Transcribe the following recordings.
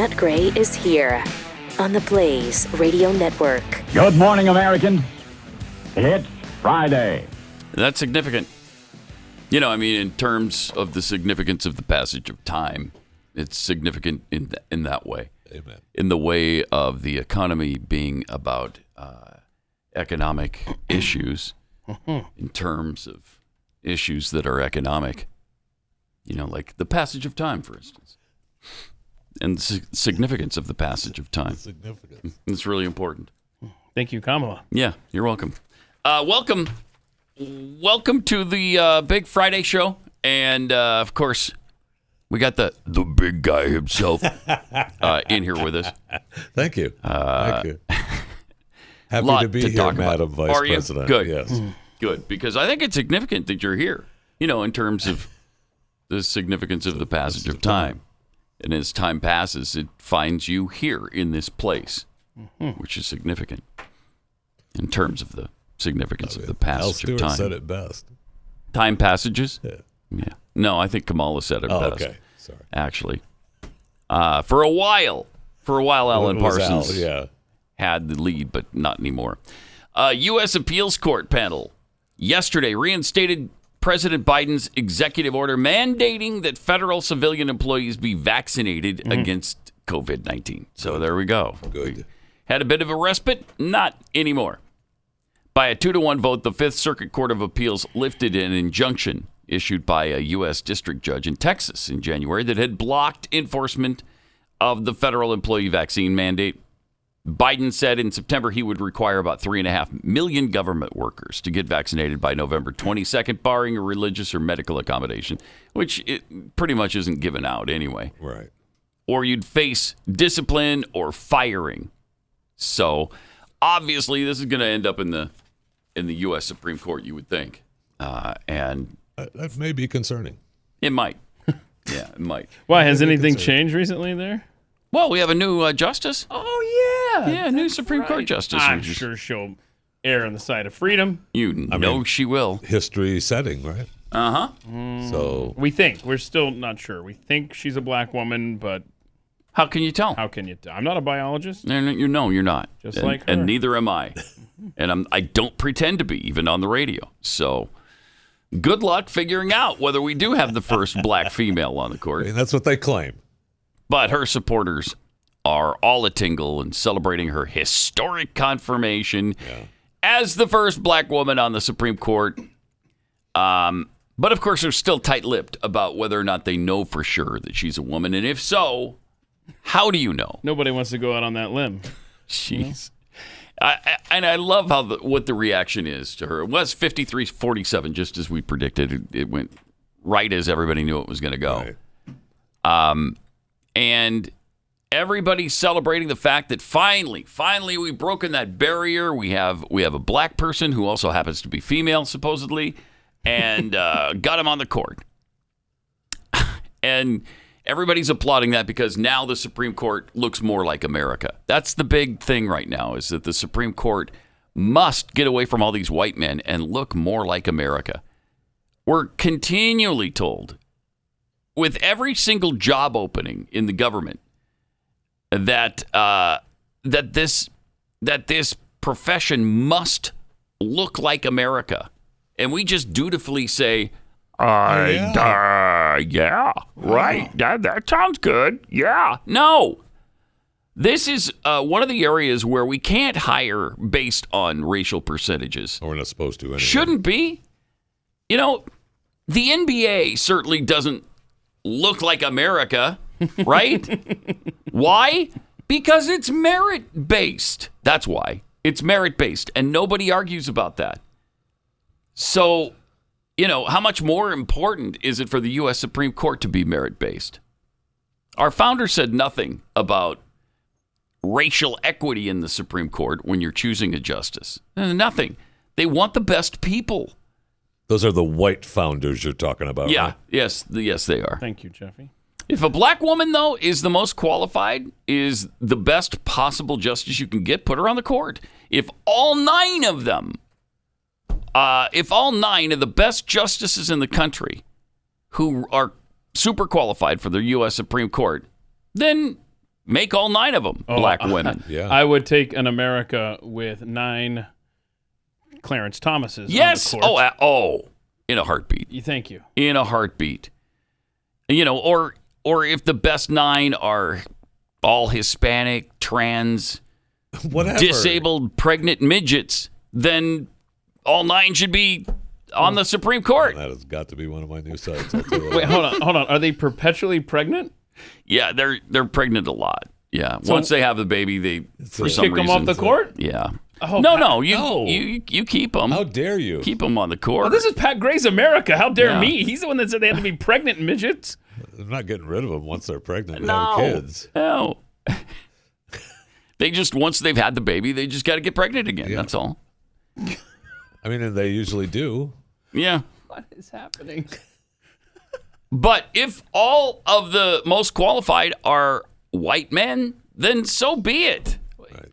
Matt Gray is here on the Blaze Radio Network. Good morning, American. It's Friday. That's significant. You know, I mean, in terms of the significance of the passage of time, it's significant in that way. Amen. In the way of the economy being about economic issues, in terms of issues that are economic, you know, like the passage of time, for instance, and the significance of the passage of time. It's really important. Thank you, Kamala. Yeah, you're welcome. Welcome to the Big Friday show. And, of course, we got the big guy himself in here with us. Thank you. Thank you. Happy to be here, Madam Vice President. Good. Yes. Good, because I think it's significant that you're here, you know, in terms of the significance of the passage of time. And as time passes, it finds you here in this place, which is significant in terms of the significance of the passage of time. Al Stewart said it best. Time passages? Yeah. No, I think Kamala said it best. Okay. Sorry. Actually. For a while, Alan Parsons Al, had the lead, but not anymore. U.S. Appeals Court panel yesterday reinstated President Biden's executive order mandating that federal civilian employees be vaccinated against COVID-19. So there we go. Good. We had a bit of a respite, not anymore. By a 2-1 vote, the Fifth Circuit Court of Appeals lifted an injunction issued by a U.S. district judge in Texas in January that had blocked enforcement of the federal employee vaccine mandate. Biden said in September he would require about 3.5 million government workers to get vaccinated by November 22nd, barring a religious or medical accommodation, which it pretty much isn't given out anyway. Right. Or you'd face discipline or firing. So obviously this is going to end up in the U.S. Supreme Court, you would think. And that may be concerning. it might. Yeah, it might. Why, has anything changed recently there? Well, we have a new justice. Oh, yeah. Yeah, a new Supreme Court justice. I'm sure she'll err on the side of freedom. You know she will. History setting, right? Uh-huh. So We think. We're still not sure. We think she's a black woman, but How can you tell? how can you tell? I'm not a biologist. No, you're not. Just and, like her. And neither am I. And I don't pretend to be, even on the radio. So good luck figuring out whether we do have the first black female on the court. and that's what they claim. But her supporters are all a-tingle and celebrating her historic confirmation as the first black woman on the Supreme Court. But, of course, they're still tight-lipped about whether or not they know for sure that she's a woman. And if so, how do you know? Nobody wants to go out on that limb. Jeez. I love what the reaction is to her. It was 53-47, just as we predicted. It went right as everybody knew it was going to go. Right. And everybody's celebrating the fact that finally we've broken that barrier. We have a black person who also happens to be female, supposedly, and got him on the court. And everybody's applauding that because now the Supreme Court looks more like America. That's the big thing right now, is that the Supreme Court must get away from all these white men and look more like America. We're continually told, with every single job opening in the government, that this profession must look like America, and we just dutifully say, yeah, right. That sounds good. Yeah. No. This is one of the areas where we can't hire based on racial percentages. We're not supposed to anyway. Shouldn't be. You know, the NBA certainly doesn't look like America, right? Why? Because it's merit-based. That's why. It's merit-based, and nobody argues about that. So, you know, how much more important is it for the U.S. Supreme Court to be merit-based? Our founder said nothing about racial equity in the Supreme Court when you're choosing a justice. Nothing. They want the best people. Those are the white founders you're talking about, Yeah. right? Yes, they are. Thank you, Jeffy. If a black woman, though, is the most qualified, is the best possible justice you can get, put her on the court. If all nine of them, if all nine of the best justices in the country who are super qualified for the U.S. Supreme Court, then make all 9 of them black women. Yeah. I would take an America with 9 Clarence Thomases. Yes. On the court. In a heartbeat. Thank you. In a heartbeat. Or if the best 9 are all Hispanic, trans, Whatever. disabled, pregnant midgets, then all 9 should be on the Supreme Court. That has got to be one of my new sites. I'll tell you Wait, that. hold on. Are they perpetually pregnant? Yeah, they're pregnant a lot. Yeah, once they have the baby, they for some Kick them reason off the court? Yeah. Oh, No, no. you keep them. How dare you? Keep them on the court. Oh, this is Pat Gray's America. How dare Yeah. me? He's the one that said they had to be pregnant midgets. I'm not getting rid of them once they're pregnant and no, have kids. no. They just once they've had the baby, they just got to get pregnant again. Yeah. That's all. I mean, and they usually do. Yeah. What is happening? But if all of the most qualified are white men, then so be it.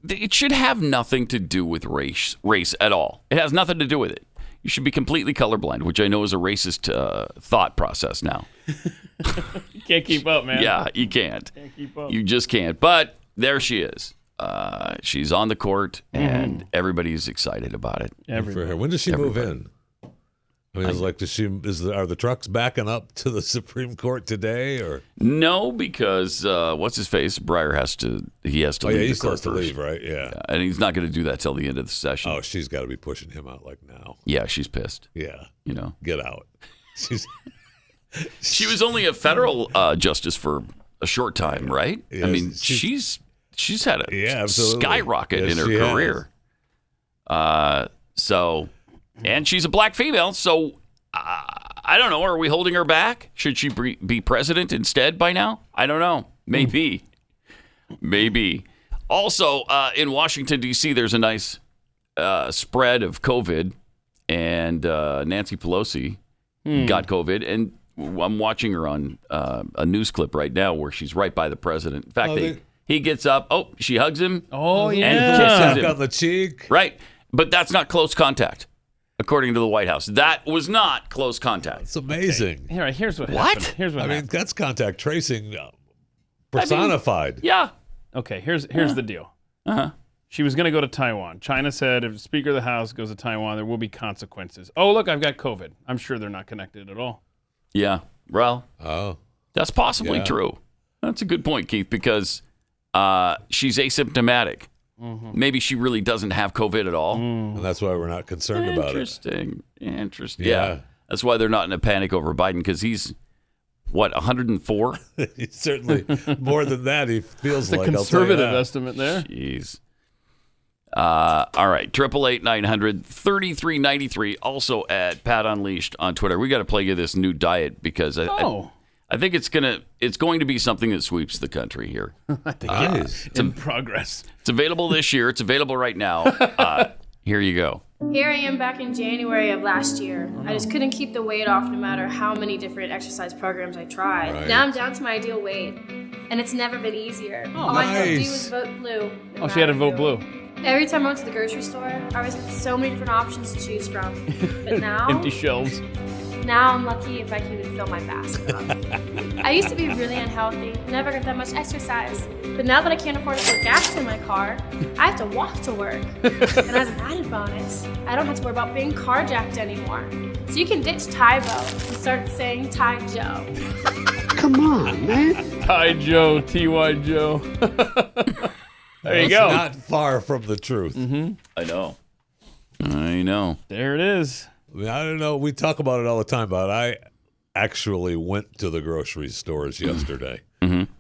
It should have nothing to do with race at all. It has nothing to do with it. You should be completely colorblind, which I know is a racist thought process now. You can't keep up, man. Yeah, you can't. Can't keep up. You just can't. But there she is. She's on the court, and everybody's excited about it. For her. When does she move in? I mean, are the trucks backing up to the Supreme Court today, or No, because what's his face? Breyer has to leave he the still court has to first. leave, right? Yeah. And he's not going to do that till the end of the session. Oh, she's got to be pushing him out like now. Yeah, she's pissed. Yeah. Get out. She's She was only a federal justice for a short time, right? Yeah, I mean, she's had a absolutely. skyrocket in her Yes, she career. And she's a black female, so I don't know. Are we holding her back? Should she be president instead by now? I don't know. Maybe. Maybe. Also, in Washington, D.C., there's a nice spread of COVID, and Nancy Pelosi got COVID, and I'm watching her on a news clip right now where she's right by the president. In fact, he gets up. Oh, she hugs him. Oh, yeah. And kisses him. on the cheek. Right. But that's not close contact, according to the White House. That was not close contact. It's amazing. Here's what What? happened. Here's what I mean, happened. that's contact tracing personified. Yeah. Okay, here's the deal. She was going to go to Taiwan. China said if the Speaker of the House goes to Taiwan, there will be consequences. Oh, look, I've got COVID. I'm sure they're not connected at all. Yeah. Well, Oh. that's possibly Yeah. true. That's a good point, Keith, because she's asymptomatic. Maybe she really doesn't have COVID at all. And that's why we're not concerned about it. Interesting. Yeah. Yeah. That's why they're not in a panic over Biden, because he's, 104? He's certainly more than that. He feels The like conservative I'll tell you that. estimate there. Jeez. All right. 888-900-3393. Also at Pat Unleashed on Twitter. We got to play you this new diet because I think it's going to be something that sweeps the country here. I think Nice. it's in progress. It's available this year. It's available right now. Here you go. Here I am back in January of last year. I just couldn't keep the weight off no matter how many different exercise programs I tried. Right. Now I'm down to my ideal weight, and it's never been easier. All I had to do was vote blue. Oh, she had to vote blue. Every time I went to the grocery store, I was with so many different options to choose from. But now, Empty shelves. now I'm lucky if I can even fill my basket up. I used to be really unhealthy, never got that much exercise. But now that I can't afford to put gas in my car, I have to walk to work. And as an added bonus, I don't have to worry about being carjacked anymore. So you can ditch Tybo and start saying Ty Joe. Ty Joe, T.Y. Joe. There you go. Not far from the truth. I know. There it is. I mean, I don't know. We talk about it all the time, but I actually went to the grocery stores yesterday.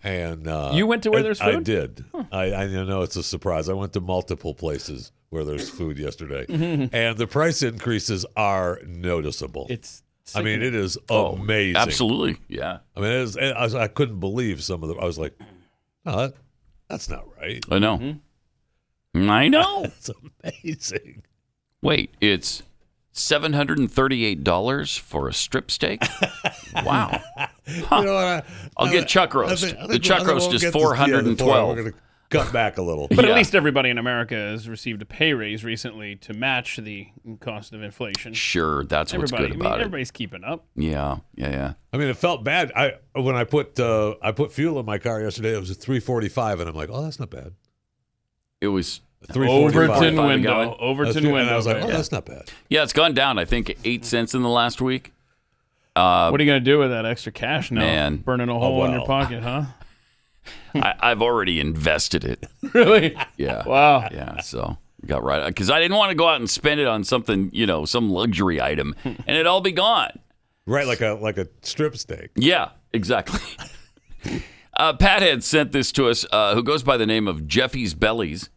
And You went to where there's I food? did. I know it's a surprise. I went to multiple places where there's food yesterday, and the price increases are noticeable. It's. I mean, it is amazing. Absolutely. Yeah. I mean, I couldn't believe some of them. I was like, "Oh, that's not right." I know. I know. It's amazing. Wait, it's $738 for a strip steak? Wow. You know what? I'll get chuck roast. The chuck roast is $412. cut back a little. But at least everybody in America has received a pay raise recently to match the cost of inflation. Sure, that's what's good about it. Everybody's keeping up. Yeah. I mean, it felt bad. When I put fuel in my car yesterday, it was at $3.45, and I'm like, oh, that's not bad. It was Overton window. And I was like, oh, that's not bad. Yeah, it's gone down, I think, 8 cents in the last week. What are you going to do with that extra cash now? Man. Burning a hole in your pocket, huh? I've already invested it. Really? Yeah. Wow. Yeah, so got right. Because I didn't want to go out and spend it on something, some luxury item, and it'd all be gone. Right, like a strip steak. Yeah, exactly. Pat had sent this to us, who goes by the name of Jeffy's Bellies.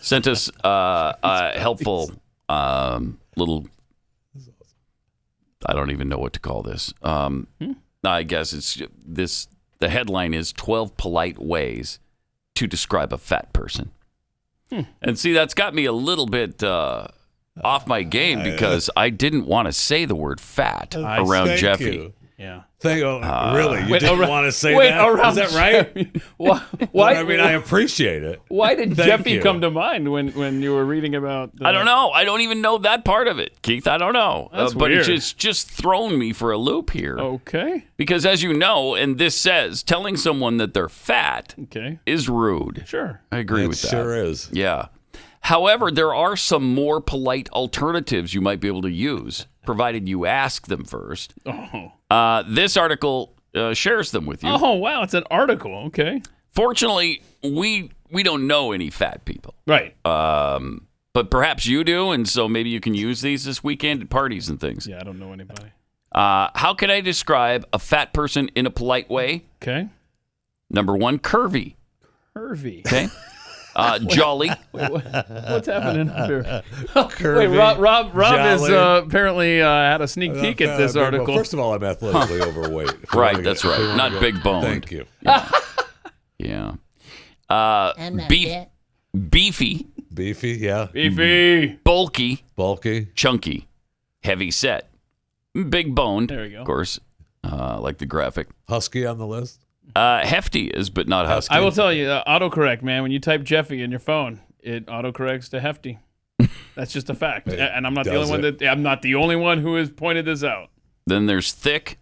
Sent us a helpful little, I don't even know what to call this. I guess it's this. The headline is 12 polite ways to describe a fat person. And see, that's got me a little bit off my game because I didn't want to say the word fat around Thank Jeffy. you. Yeah. Really? You didn't want to say that? Is that right? Why? I mean, I appreciate it. Why did Thank Jeffy you. come to mind when you were reading about? I don't know. I don't even know that part of it, Keith. I don't know. That's but weird. it's just thrown me for a loop here. Okay. Because as you know, and this says, telling someone that they're fat is rude. Sure. I agree with that. Sure is. Yeah. However, there are some more polite alternatives you might be able to use, provided you ask them first. Oh. This article shares them with you. Oh, wow. It's an article. Okay. Fortunately, we don't know any fat people. Right. But perhaps you do, and so maybe you can use these this weekend at parties and things. Yeah, I don't know anybody. How can I describe a fat person in a polite way? Okay. Number 1, curvy. Curvy. Okay. Jolly. Wait, what's happening here? Curvy, Wait, Rob is jolly. apparently had a sneak peek at this article. Well, first of all, I'm athletically overweight. Right, that's right. Not big boned. Thank you. Yeah. I'm Beefy. Beefy, yeah. Beefy. Bulky. Bulky. Chunky. Heavy set. Big boned. There we go. Of course. Like the graphic. Husky on the list? Hefty is, but not husky. I will tell you, autocorrect, man. When you type Jeffy in your phone, it autocorrects to hefty. That's just a fact, and I'm not the only one who has pointed this out. Then there's thick,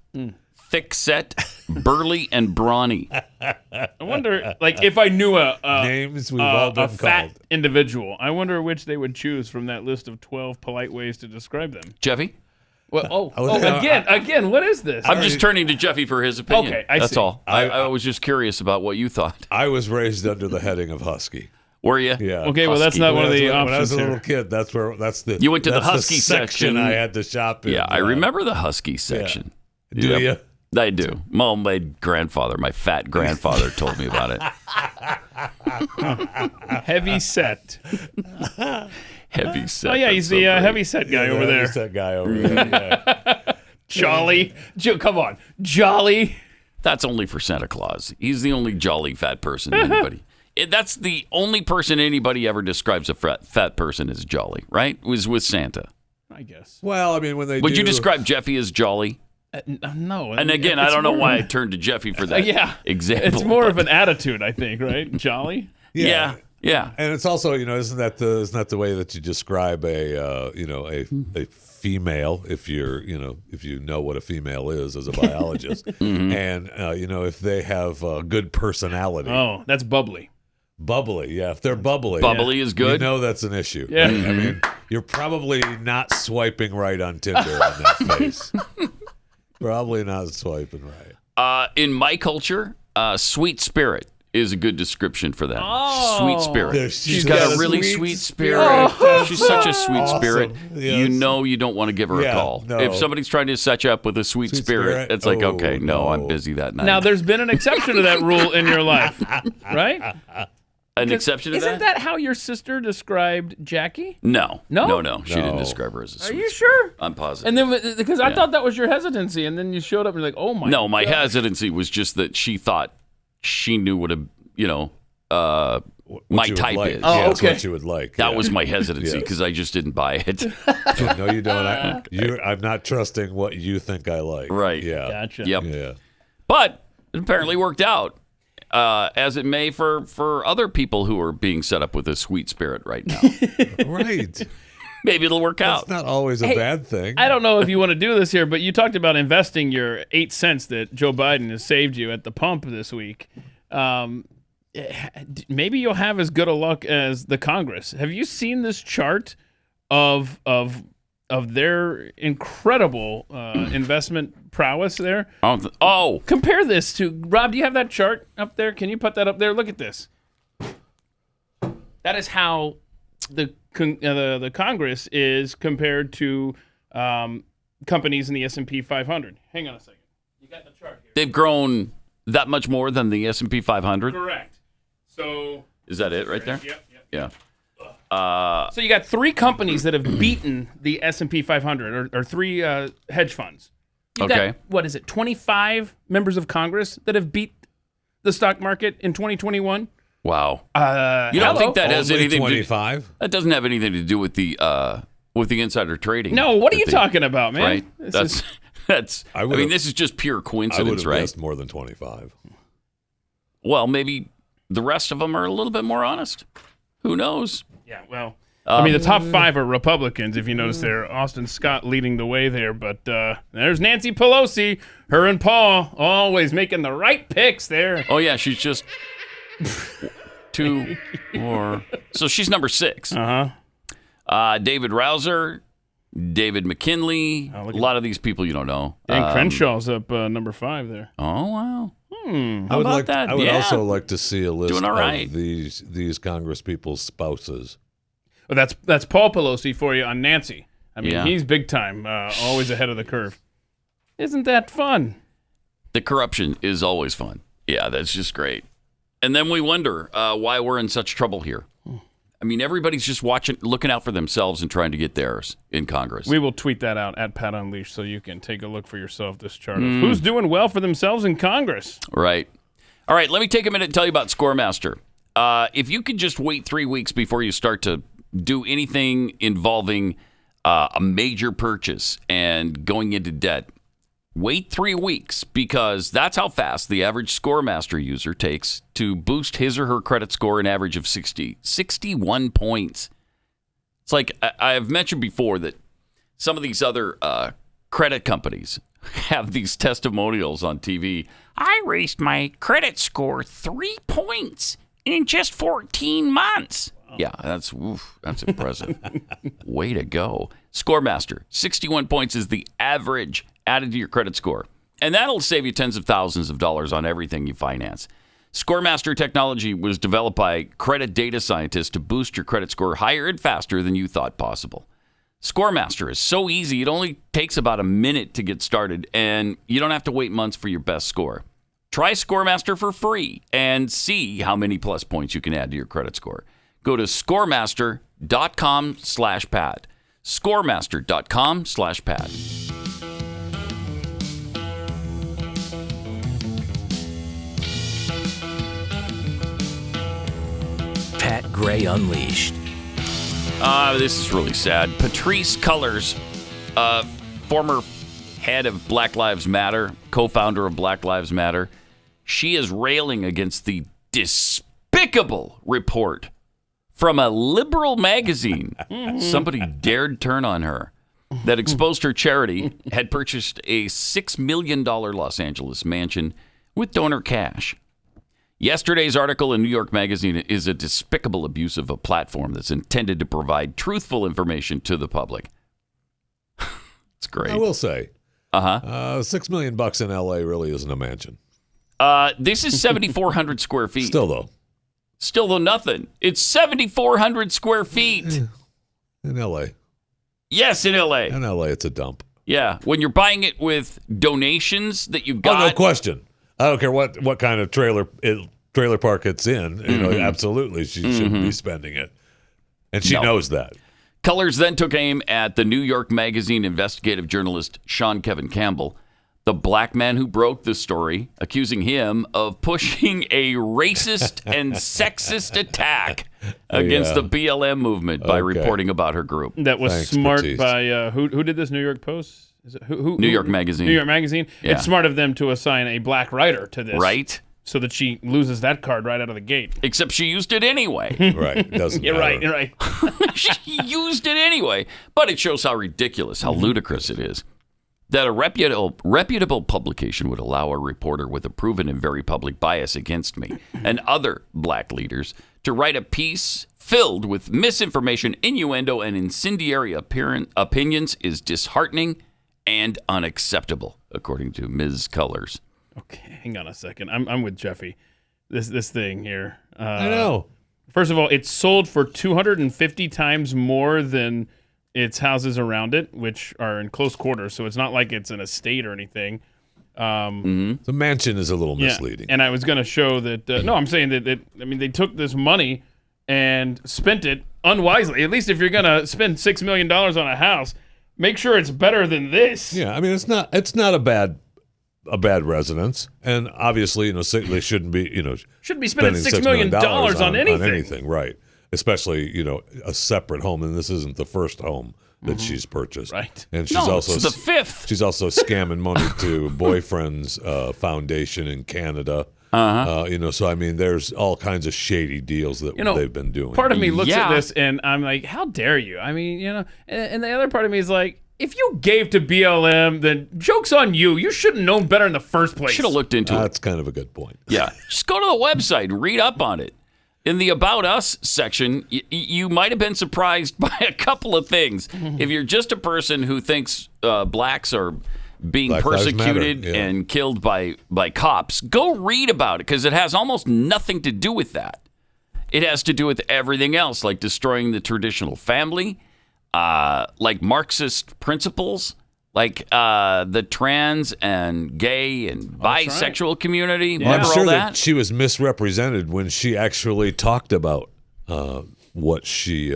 thick set, burly, and brawny. I wonder, like, if I knew Names we've all been fat called. individual, I wonder which they would choose from that list of 12 polite ways to describe them. Jeffy? Well, again, what is this? I'm just turning to Jeffy for his opinion. Okay, I That's see. all. I was just curious about what you thought. I was raised under the heading of husky. Were you? Yeah. Okay, well, that's not one of the options When I was a little here. kid, that's the You went to the that's husky section. I had to shop in. Yeah, I remember the husky section. Do Yep. you? I do. Well, my fat grandfather told me about it. Heavy set. Heavy set. Oh, yeah, he's the heavy set guy over there. Heavy set guy over there. Yeah. Jolly. Come on. Jolly. That's only for Santa Claus. He's the only jolly fat person anybody. That's the only person anybody ever describes a fat person as jolly, right? Was with Santa. I guess. Well, I mean, when they Would you describe Jeffy as jolly? No. And again, I don't know why I turned to Jeffy for that example. It's more of an attitude, I think, right? Jolly? Yeah. And it's also, isn't that the way that you describe a female if you know what a female is as a biologist, and if they have a good personality. Oh, that's bubbly. Bubbly, yeah. If they're bubbly, bubbly is good. That's an issue. Yeah. I mean, you're probably not swiping right on Tinder on that face. Probably not swiping right. In my culture, sweet spirit is a good description for that. Oh. Sweet spirit. She's got a really sweet spirit. Oh. She's such a sweet spirit. Yes. You know you don't want to give her a call. No. If somebody's trying to set you up with a sweet spirit, it's like, okay, no, I'm busy that night. Now, there's been an exception to that rule in your life, right? An exception to Isn't that how your sister described Jackie? No. No? No. She didn't describe her as a Are sweet you spirit. sure? I'm positive. And then, because I thought that was your hesitancy, and then you showed up and you're like, oh my No, my God. hesitancy was just that she thought she knew what my What you would type like. is. Oh, That's okay. what you would like. That yeah. was my hesitancy because I just didn't buy it. No, you don't. I'm not trusting what you think I like. Right. Yeah. Gotcha. Yep. Yeah. But it apparently worked out. as it may for other people who are being set up with a sweet spirit right now. Right. Maybe it'll work out. It's not always a bad thing. I don't know if you want to do this here, but you talked about investing your 8 cents that Joe Biden has saved you at the pump this week. Maybe you'll have as good a luck as the Congress. Have you seen this chart of their incredible investment prowess there? Compare this to Rob. Do you have that chart up there? Can you put that up there? Look at this. That is how the Congress is compared to companies in the S&P 500. Hang on a second. You got the chart here. They've grown that much more than the S&P 500? Correct. So is that it right there? Yep. Yeah. So you got 3 companies that have beaten the S&P 500, or 3 hedge funds. You've got, what is it, 25 members of Congress that have beat the stock market in 2021? Wow. You don't think that has anything 25? to do? That doesn't have anything to do with the insider trading. No, what are you talking about, man? Right. I mean, this is just pure coincidence, right? Guessed more than 25. Well, maybe the rest of them are a little bit more honest. Who knows? Yeah, well, I mean, the top 5 are Republicans, if you notice there. Austin Scott leading the way there, but there's Nancy Pelosi, her and Paul, always making the right picks there. Oh, yeah, she's just 2 or... So she's number 6. David Rouser, David McKinley, a lot of these people you don't know. And Crenshaw's up number 5 there. Oh, wow. I would also like to see a list right. of these Congress people's spouses. Well, that's Paul Pelosi for you on Nancy. I mean, he's big time, always ahead of the curve. Isn't that fun? The corruption is always fun. Yeah, that's just great. And then we wonder why we're in such trouble here. I mean, everybody's just looking out for themselves and trying to get theirs in Congress. We will tweet that out at Pat Unleashed so you can take a look for yourself, this chart of who's doing well for themselves in Congress. Right. All right, let me take a minute and tell you about Scoremaster. If you could just wait 3 weeks before you start to do anything involving a major purchase and going into debt, wait 3 weeks, because that's how fast the average Scoremaster user takes to boost his or her credit score an average of 61 points. It's like I've mentioned before that some of these other credit companies have these testimonials on TV. I raised my credit score 3 points in just 14 months. Yeah, that's impressive. Way to go. Scoremaster, 61 points is the average added to your credit score. And that'll save you tens of thousands of dollars on everything you finance. Scoremaster technology was developed by credit data scientists to boost your credit score higher and faster than you thought possible. Scoremaster is so easy, it only takes about a minute to get started, and you don't have to wait months for your best score. Try Scoremaster for free and see how many plus points you can add to your credit score. Go to scoremaster.com/Pat. Scoremaster.com/Pat. Pat Gray Unleashed. This is really sad. Patrisse Cullors, former head of Black Lives Matter, co-founder of Black Lives Matter, she is railing against the despicable report from a liberal magazine. Somebody dared turn on her. That exposed her charity had purchased a $6 million Los Angeles mansion with donor cash. Yesterday's article in New York Magazine is a despicable abuse of a platform that's intended to provide truthful information to the public. It's great. I will say, $6 million in L.A. really isn't a mansion. This is 7,400 square feet. Still though, nothing. It's 7,400 square feet. In L.A. Yes, in L.A. In L.A., it's a dump. Yeah, when you're buying it with donations that you got. Oh, no question. I don't care what kind of trailer park it's in. You know, absolutely, she shouldn't be spending it, and she knows that. Cullors then took aim at the New York Magazine investigative journalist Sean Kevin Campbell, the black man who broke the story, accusing him of pushing a racist and sexist attack against the BLM movement by reporting about her group. That was smart by who did this? New York Post? Is it who? New York Magazine. New York Magazine. Yeah. It's smart of them to assign a black writer to this. Right? so that she loses that card right out of the gate. Except she used it anyway. Right. It doesn't You're matter. right. You're right. She used it anyway. But it shows how ridiculous, how ludicrous it is that a reputable publication would allow a reporter with a proven and very public bias against me and other black leaders to write a piece filled with misinformation, innuendo, and incendiary opinions is disheartening and unacceptable, according to Ms. Colors. Okay, hang on a second. I'm with Jeffy. This thing here. I know. First of all, it's sold for 250 times more than its houses around it, which are in close quarters. So it's not like it's an estate or anything. The mansion is a little misleading. And I was going to show that. No, I'm saying that. They took this money and spent it unwisely. At least if you're going to spend $6 million on a house, make sure it's better than this. Yeah, I mean it's not a bad residence, and obviously they shouldn't be shouldn't be spending $6 million on anything, right? Especially a separate home, and this isn't the first home that she's purchased, right? And she's it's the fifth. She's also scamming money to boyfriend's foundation in Canada. So I mean, there's all kinds of shady deals that they've been doing. Part of me looks at this and I'm like, how dare you? I mean, and the other part of me is like, if you gave to BLM, then joke's on you. You should have known better in the first place. Should have looked into it. That's kind of a good point. Yeah. Just go to the website and read up on it. In the About Us section, you might have been surprised by a couple of things. If you're just a person who thinks blacks are being Black Lives persecuted Matter, yeah. and killed by cops, go read about it, because it has almost nothing to do with that. It has to do with everything else, like destroying the traditional family, like Marxist principles, like the trans and gay and bisexual community. Well, I'm Remember sure all that that? she was misrepresented when she actually talked about what she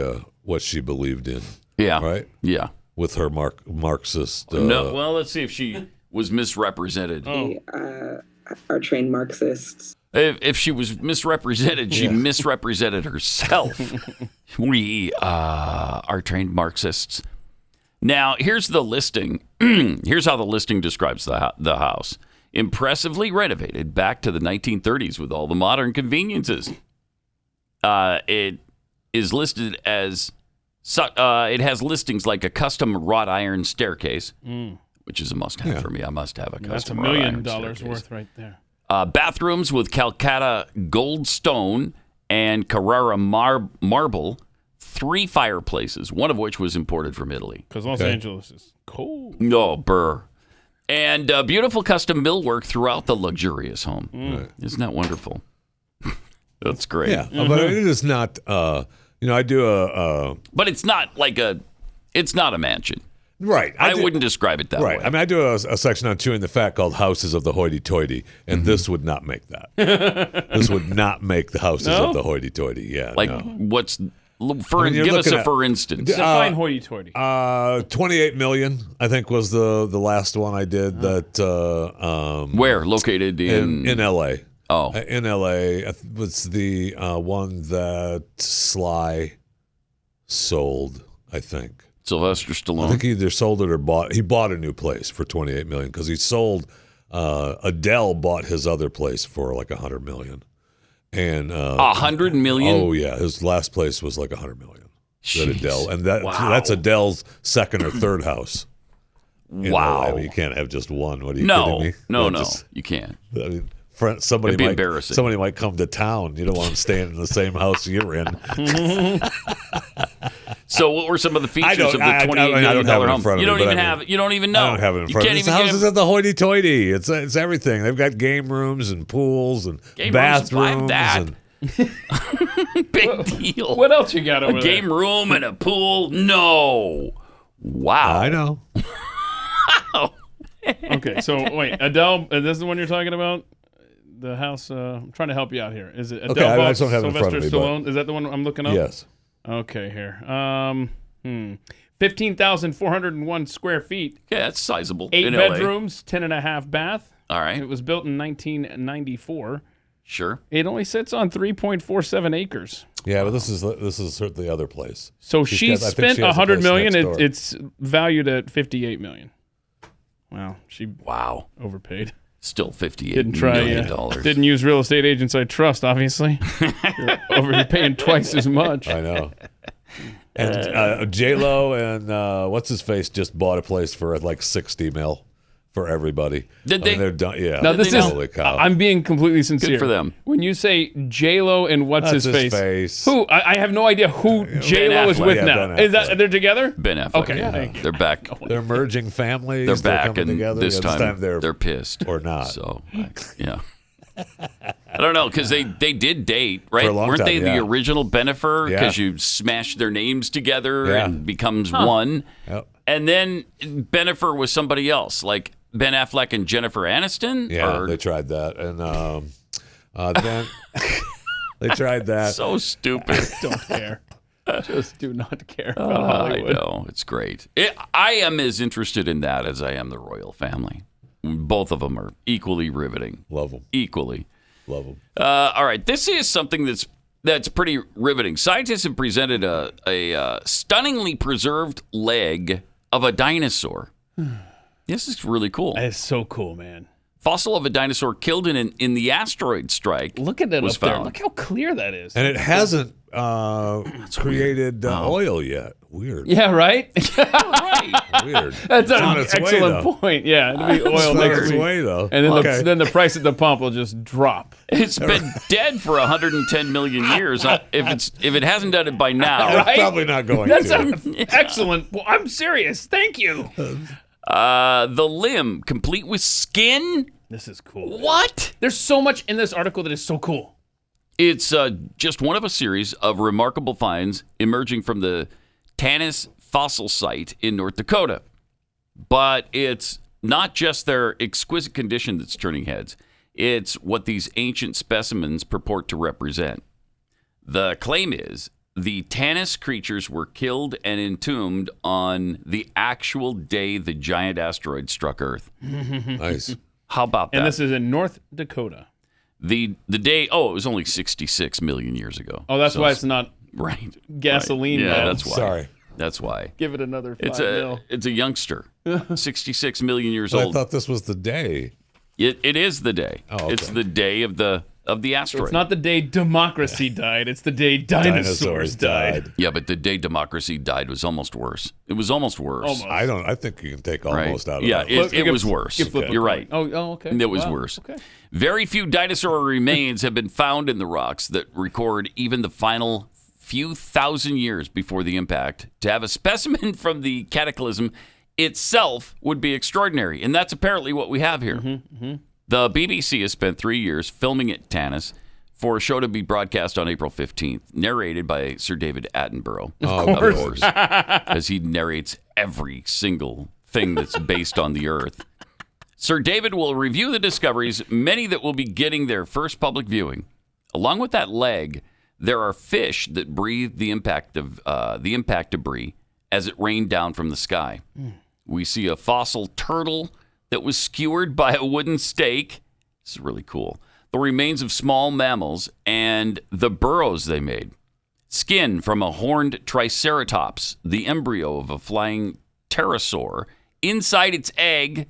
believed in. Yeah. Right? Yeah. With her Marxist. No. Well, let's see if she was misrepresented. They are trained Marxists. If she was misrepresented, she misrepresented herself. We are trained Marxists. Now, here's the listing. Here's how the listing describes the house. Impressively renovated back to the 1930s with all the modern conveniences. It is listed as... it has listings like a custom wrought iron staircase, which is a must-have for me. I must have a custom That's $1 wrought million iron staircase. worth right there. Bathrooms with Calcutta gold stone and Carrara marble. 3 fireplaces, one of which was imported from Italy. Because Los Angeles is cold. No, burr. And beautiful custom millwork throughout the luxurious home. Isn't that wonderful? That's great. Yeah, but it is not. I do a. But it's not like it's not a mansion. Right. I wouldn't describe it that way. Right. I mean, I do a section on Chewing the Fat called Houses of the Hoity-Toity, and this would not make that. This would not make the Houses of the Hoity-Toity. Yeah. Like what's... give us a for instance. Define hoity-toity. 28 million, I think, was the last one I did. That where located in L.A. Oh, in L.A. was the one that Sly sold. I think Sylvester Stallone. I think he either sold it or bought. He bought a new place for 28 million because he sold. Adele bought his other place for like 100 million. And 100 million? Oh yeah, his last place was like 100 million. That Adele, and that's Adele's second or third house. Wow! I mean, you can't have just one. What are you kidding me? No, you can't. I mean, somebody It'd be might embarrassing. Somebody might come to town. You don't want them staying in the same house you're in. So, what were some of the features of the $28 million home? You don't even have. You don't even know. I don't have it in front of me. It's houses at the hoity-toity. It's everything. They've got game rooms and pools and bathrooms. And big deal. What else you got over there? A game room and a pool? No. Wow. I know. Okay, so wait, Adele, is this the one you're talking about? The house, I'm trying to help you out here. Is it Adele Okay, I bought just don't have it in front Sylvester of me, Stallone? Is that the one I'm looking up? Yes. Okay, here. 15,401 square feet. Yeah, that's sizable. 8 in bedrooms, 10.5 bath. All right. It was built in 1994. Sure. It only sits on 3.47 acres. Yeah, but this is certainly the other place. So she spent $100 million. It's It's valued at $58 million. Wow, she Wow. overpaid. Still $58 Didn't million. Didn't use real estate agents I trust, obviously. You're paying twice as much. I know. And J-Lo and what's his face just bought a place for like $60 million for everybody. Did they? They're done. Yeah. Now this Holy cow. I'm being completely sincere. Good for them. When you say J-Lo and what's That's his face? Who? I have no idea who J-Lo is Affleck. with Yeah, now. Ben Is that Affleck. they're together? Ben Affleck. Okay. Yeah. They're back. They're merging families. They're back, coming and together. this time they're pissed or not. So, yeah. I don't know, because they did date, right? For a long Weren't they time, the yeah. original Benifer? Because Yeah. you smash their names together Yeah. and becomes one. Yep. And then Benifer was somebody else, like Ben Affleck and Jennifer Aniston? Yeah, Or- they tried that, and then they tried that. so stupid. Don't care. Just do not care about I Hollywood. know. It's great. I am as interested in that as I am the royal family. Both of them are equally riveting. Love them. Equally. Love them. All right, this is something that's pretty riveting. Scientists have presented a stunningly preserved leg of a dinosaur. This is really cool. That is so cool, man. Fossil of a dinosaur killed in the asteroid strike. Look at that was up there. found. Look how clear that is. And it hasn't created oil yet. Weird. Yeah, right? Right. Weird. That's It's on an its way, excellent though. point. Yeah, it'll be It's oil on next its week. way, though. And then, Okay. then the price at the pump will just drop. It's been dead for 110 million years. If it hasn't done it by now, It's Right? probably not going That's to. excellent. Well, I'm serious. Thank you. the limb complete with skin. This is cool. What? There's so much in this article that is so cool. It's just one of a series of remarkable finds emerging from the Tanis fossil site in North Dakota. But it's not just their exquisite condition that's turning heads. It's what these ancient specimens purport to represent. The claim is the Tanis creatures were killed and entombed on the actual day the giant asteroid struck Earth. Nice. How about that? And this is in North Dakota. The day, it was only 66 million years ago. Oh, that's So why it's not right. gasoline. Right. Yeah, now. that's why. Sorry. That's why. Give it another 5 It's mil. a youngster, 66 million years But I old. thought this was the day. It is the day. Oh, okay. It's the day of the So asteroid. it's not the day democracy died. It's the day dinosaurs died. Yeah, but the day democracy died was almost worse. It was almost worse. Almost. I think you can take almost out of Yeah, that. it was worse. You flip a You're coin. right. Oh, okay. It was Wow. worse. Okay. Very few dinosaur remains have been found in the rocks that record even the final few thousand years before the impact. To have a specimen from the cataclysm itself would be extraordinary, and that's apparently what we have here. The BBC has spent 3 years filming at Tanis for a show to be broadcast on April 15th, narrated by Sir David Attenborough. Of course. Because he narrates every single thing that's based on the Earth. Sir David will review the discoveries, many that will be getting their first public viewing. Along with that leg, there are fish that breathe the impact debris as it rained down from the sky. We see a fossil turtle that was skewered by a wooden stake. This is really cool. The remains of small mammals and the burrows they made. Skin from a horned triceratops, the embryo of a flying pterosaur, inside its egg,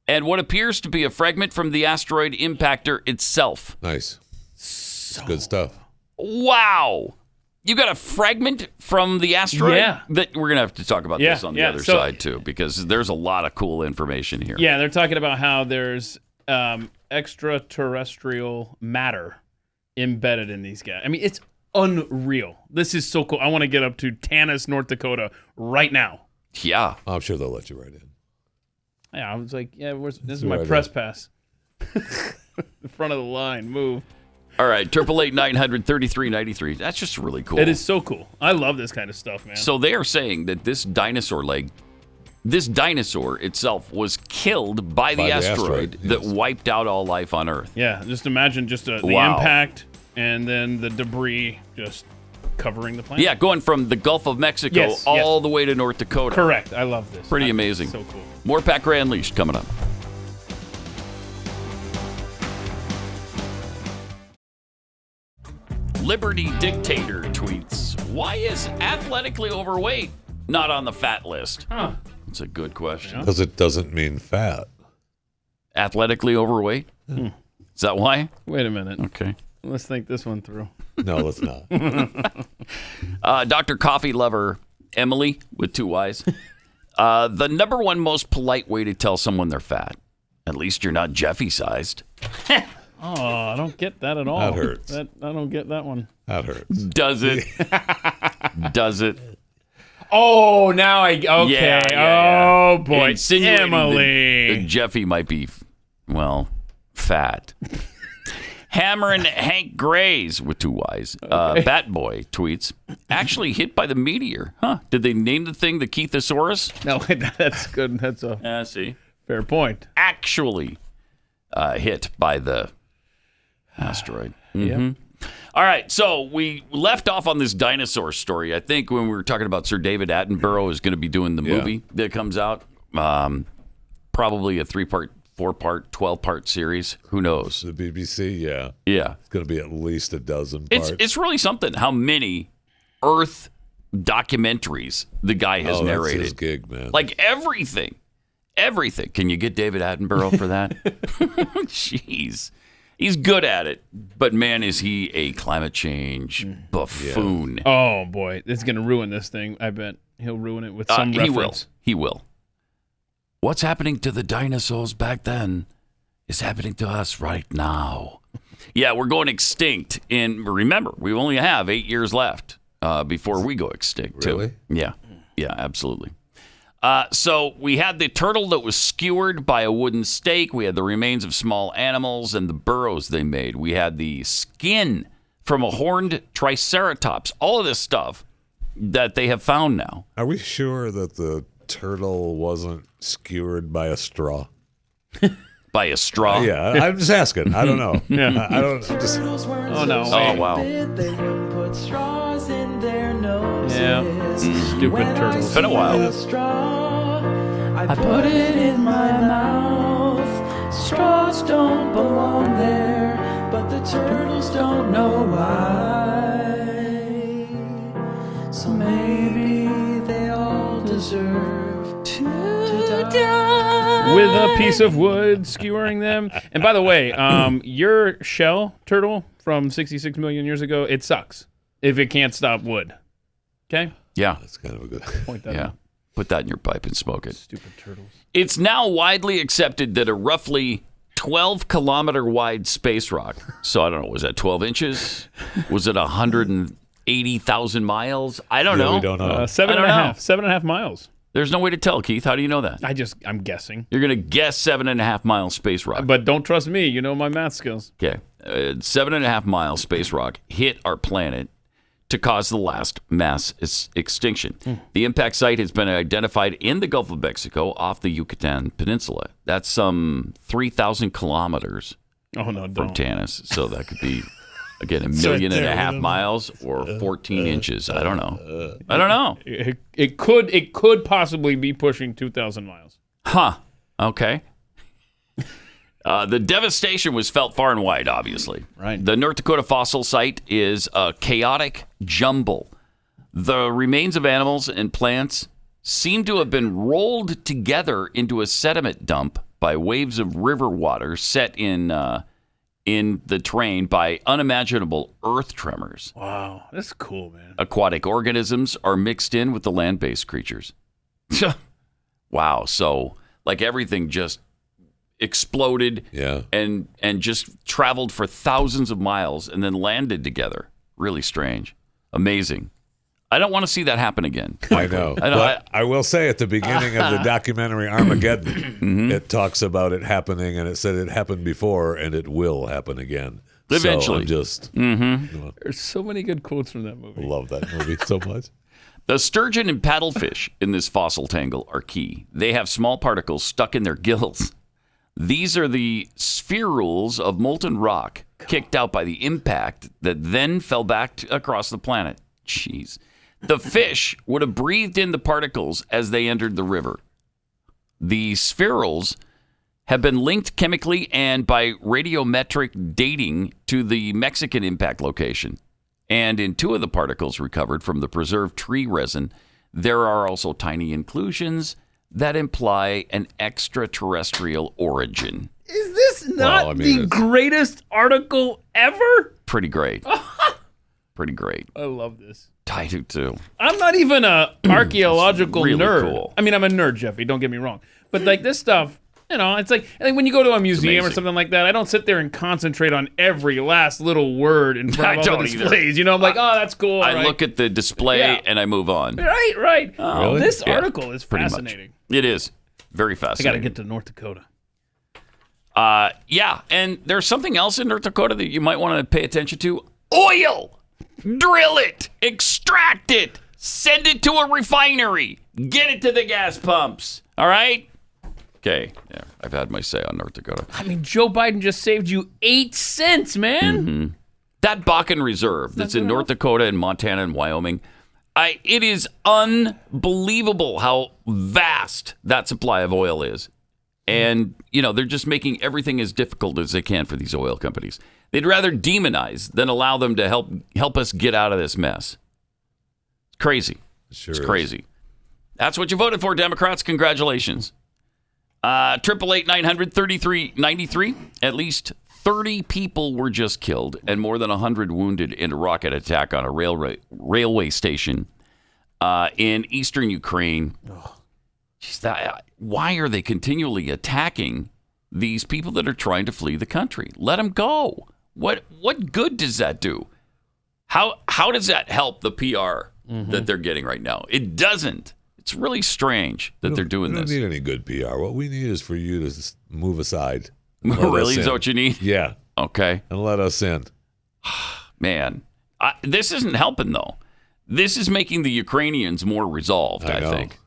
and what appears to be a fragment from the asteroid impactor itself. Nice. It's good stuff. Wow. You got a fragment from the asteroid? Yeah. That we're going to have to talk about Yeah, this on the yeah. other So- side, too, because there's a lot of cool information here. Yeah, they're talking about how there's extraterrestrial matter embedded in these guys. I mean, it's unreal. This is so cool. I want to get up to Tanis, North Dakota right now. Yeah. I'm sure they'll let you right in. Yeah, I was like, this is Right my in. press pass. The front of the line, move. All right, 888-900-3393. That's just really cool. It is so cool. I love this kind of stuff, man. So they are saying that this dinosaur itself was killed by the asteroid that yes. wiped out all life on Earth. Yeah, just imagine just the Wow. impact and then the debris just covering the planet. Yeah, going from the Gulf of Mexico Yes, all the way to North Dakota. Correct. I love this. Pretty amazing. So cool. More Pat Gray Unleashed coming up. Liberty Dictator tweets, why is athletically overweight not on the fat list? Huh. That's a good question. Because it doesn't mean fat. athletically overweight. Is that why? Wait a minute. Okay. Let's think this one through. No, let's not. Dr. Coffee Lover Emily with 2 Y's. The number one most polite way to tell someone they're fat. At least you're not Jeffy sized. Oh, I don't get that at all. That hurts. I don't get that one. That hurts. Does it? Does it? Oh, now I okay. Yeah. Oh boy, Insinuating Emily. that Jeffy might be, well, fat. Hammering Hank Grays with 2 Y's. Bat Boy tweets, actually hit by the meteor. Huh? Did they name the thing the Keithosaurus? No, that's good. That's a See. fair point. Actually hit by the asteroid. Yep. All right, so we left off on this dinosaur story. I think when we were talking about Sir David Attenborough is going to be doing the movie that comes out. Probably a 3-part, 4-part, 12-part series. Who knows? The BBC, yeah. Yeah. It's going to be at least a dozen parts. It's really something how many Earth documentaries the guy has narrated. That's his gig, man. Like everything. Everything. Can you get David Attenborough for that? Jeez. He's good at it, but man, is he a climate change buffoon. Yeah. Oh, boy. It's going to ruin this thing. I bet he'll ruin it with some reference. He will. What's happening to the dinosaurs back then is happening to us right now. Yeah, we're going extinct. And remember, we only have 8 years left before we go extinct, Really? too. Yeah. Yeah, absolutely. So we had the turtle that was skewered by a wooden stake. We had the remains of small animals and the burrows they made. We had the skin from a horned triceratops. All of this stuff that they have found now. Are we sure that the turtle wasn't skewered by a straw? By a straw? Yeah, I'm just asking. I don't know. Yeah. I don't just. Oh, no. Oh, wow. Yeah. Stupid turtles. It's been a while. I put it in my mouth. Straws don't belong there, but the turtles don't know why. So maybe they all deserve to die. With a piece of wood skewering them. And by the way, your shell turtle from 66 million years ago, it sucks if it can't stop wood. Okay? Yeah. That's kind of a good Point that Yeah. out. Put that in your pipe and smoke it. Stupid turtles. It's now widely accepted that a roughly 12-kilometer wide space rock, so I don't know, was that 12 inches? Was it 180,000 miles? I don't know. We don't know. Seven I and don't a know. half. 7.5 miles. There's no way to tell, Keith. How do you know that? I'm guessing. You're going to guess 7.5 mile space rock. But don't trust me. You know my math skills. Okay. 7.5 mile space rock hit our planet to cause the last mass extinction. The impact site has been identified in the Gulf of Mexico off the Yucatan Peninsula. That's some 3,000 kilometers Oh, no, from don't. Tanis. So that could be, again, 1.5 million miles or 14 inches. I don't know. I don't know. It could possibly be pushing 2,000 miles. Huh. Okay. The devastation was felt far and wide, obviously. Right. The North Dakota fossil site is a chaotic jumble. The remains of animals and plants seem to have been rolled together into a sediment dump by waves of river water set in the terrain by unimaginable earth tremors. Wow. That's cool, man. Aquatic organisms are mixed in with the land-based creatures. Wow. So, like, everything just exploded and just traveled for thousands of miles and then landed together. Really strange. Amazing. I don't want to see that happen again. I know. But I will say at the beginning of the documentary Armageddon, it talks about it happening, and it said it happened before, and it will happen again. Eventually. So I'm just There's so many good quotes from that movie. love that movie so much. The sturgeon and paddlefish in this fossil tangle are key. They have small particles stuck in their gills. These are the spherules of molten rock kicked out by the impact that then fell back across the planet. Jeez. The fish would have breathed in the particles as they entered the river. The spherules have been linked chemically and by radiometric dating to the Mexican impact location. And in 2 of the particles recovered from the preserved tree resin, there are also tiny inclusions that imply an extraterrestrial origin. That's not the greatest article ever? Pretty great. Pretty great. I love this. I do too. I'm not even a archaeological really nerd. Cool. I mean, I'm a nerd, Jeffy. Don't get me wrong. But like this stuff, you know, it's like when you go to a museum or something like that, I don't sit there and concentrate on every last little word in front of all the displays. You know, I'm like, oh, that's cool. I look at the display and I move on. Right. Really? This article is fascinating. It is very fascinating. I got to get to North Dakota. Yeah, and there's something else in North Dakota that you might want to pay attention to. Oil! Drill it! Extract it! Send it to a refinery! Get it to the gas pumps! All right? Okay, yeah, I've had my say on North Dakota. I mean, Joe Biden just saved you 8 cents, man. Mm-hmm. That Bakken Reserve that's in North Dakota and Montana and Wyoming, it is unbelievable how vast that supply of oil is. And, you know, they're just making everything as difficult as they can for these oil companies. They'd rather demonize than allow them to help us get out of this mess. It's crazy. Sure it's crazy. That's what you voted for, Democrats. Congratulations. 888-900-3393. At least 30 people were just killed and more than 100 wounded in a rocket attack on a railway station in eastern Ukraine. Why are they continually attacking these people that are trying to flee the country? Let them go. What good does that do? How does that help the PR that they're getting right now? It doesn't. It's really strange that they're doing this. We don't need any good PR. What we need is for you to just move aside. Really? Is that what you need? Yeah. Okay. And let us in. Man, this isn't helping, though. This is making the Ukrainians more resolved, I think.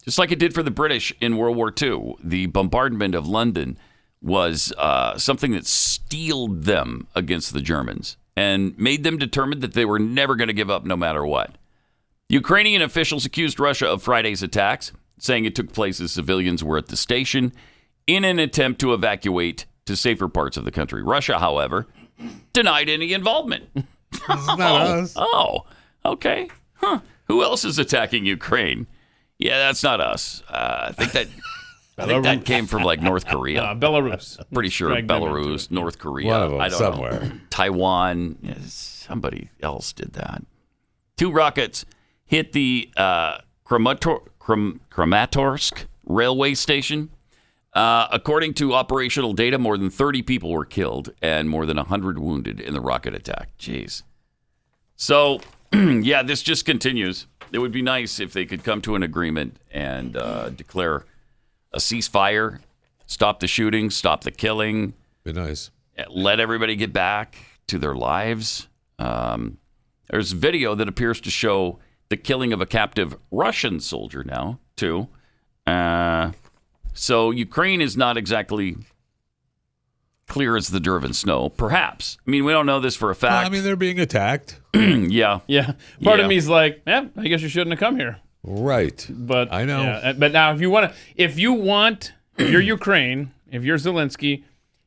Just like it did for the British in World War II. The bombardment of London was something that steeled them against the Germans and made them determined that they were never going to give up no matter what. Ukrainian officials accused Russia of Friday's attacks, saying it took place as civilians were at the station in an attempt to evacuate to safer parts of the country. Russia, however, denied any involvement. It's not us. Oh, okay. Huh. Who else is attacking Ukraine? Yeah, that's not us. I think that came from like North Korea. Belarus. Pretty sure Belarus, North Korea. One of them, I don't somewhere. know. Taiwan. Yeah, somebody else did that. 2 rockets hit the Kramatorsk railway station. According to operational data, more than 30 people were killed and more than 100 wounded in the rocket attack. Jeez. So, yeah, this just continues. It would be nice if they could come to an agreement and declare a ceasefire, stop the shooting, stop the killing. Be nice. Let everybody get back to their lives. There's video that appears to show the killing of a captive Russian soldier now, too. So Ukraine is not exactly clear as the Durban snow, perhaps. I mean, we don't know this for a fact. Well, I mean, they're being attacked. Yeah. Part of me is like, I guess you shouldn't have come here. Right. But I know. Yeah. But now, if you're Ukraine, if you're Zelensky,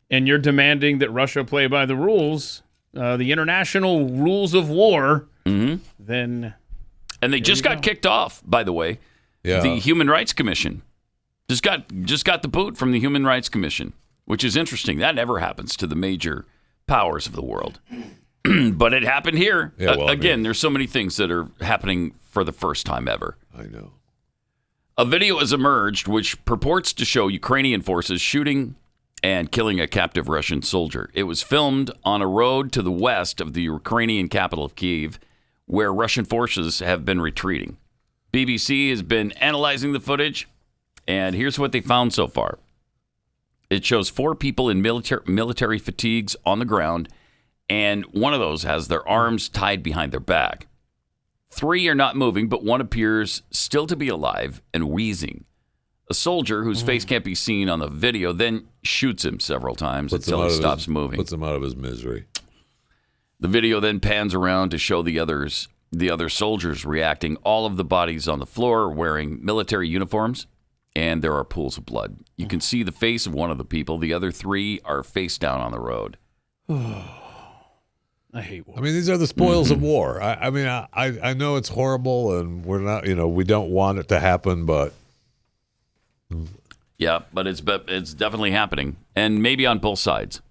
and you're demanding that Russia play by the rules, the international rules of war, then. And they just got kicked off, by the way. Yeah. The Human Rights Commission just got the boot from the Human Rights Commission, which is interesting. That never happens to the major powers of the world. But it happened here. Yeah, well, again, there's so many things that are happening for the first time ever. I know. A video has emerged which purports to show Ukrainian forces shooting and killing a captive Russian soldier. It was filmed on a road to the west of the Ukrainian capital of Kyiv, where Russian forces have been retreating. BBC has been analyzing the footage, and here's what they found so far. It shows 4 people in military fatigues on the ground, and one of those has their arms tied behind their back. 3 are not moving, but one appears still to be alive and wheezing. A soldier whose face can't be seen on the video then shoots him several times until he stops moving. Puts him out of his misery. The video then pans around to show the other soldiers reacting. All of the bodies on the floor are wearing military uniforms, and there are pools of blood. You can see the face of one of the people. The other 3 are face down on the road. I hate war. I mean, these are the spoils of war. I mean, I know it's horrible, and we're not, we don't want it to happen, but Yeah, but it's definitely happening, and maybe on both sides.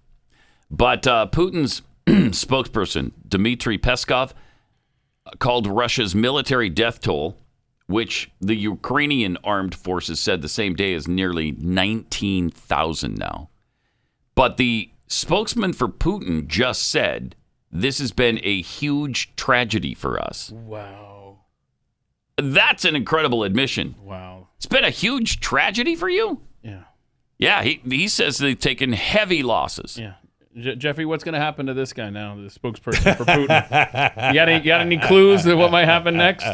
But Putin's spokesperson, Dmitry Peskov, called Russia's military death toll, which the Ukrainian armed forces said the same day, is nearly 19,000 now. But the spokesman for Putin just said, this has been a huge tragedy for us. Wow. That's an incredible admission. Wow. It's been a huge tragedy for you? Yeah. Yeah, he says they've taken heavy losses. Yeah. Jeffrey, what's going to happen to this guy now, the spokesperson for Putin? You got any clues to what might happen next?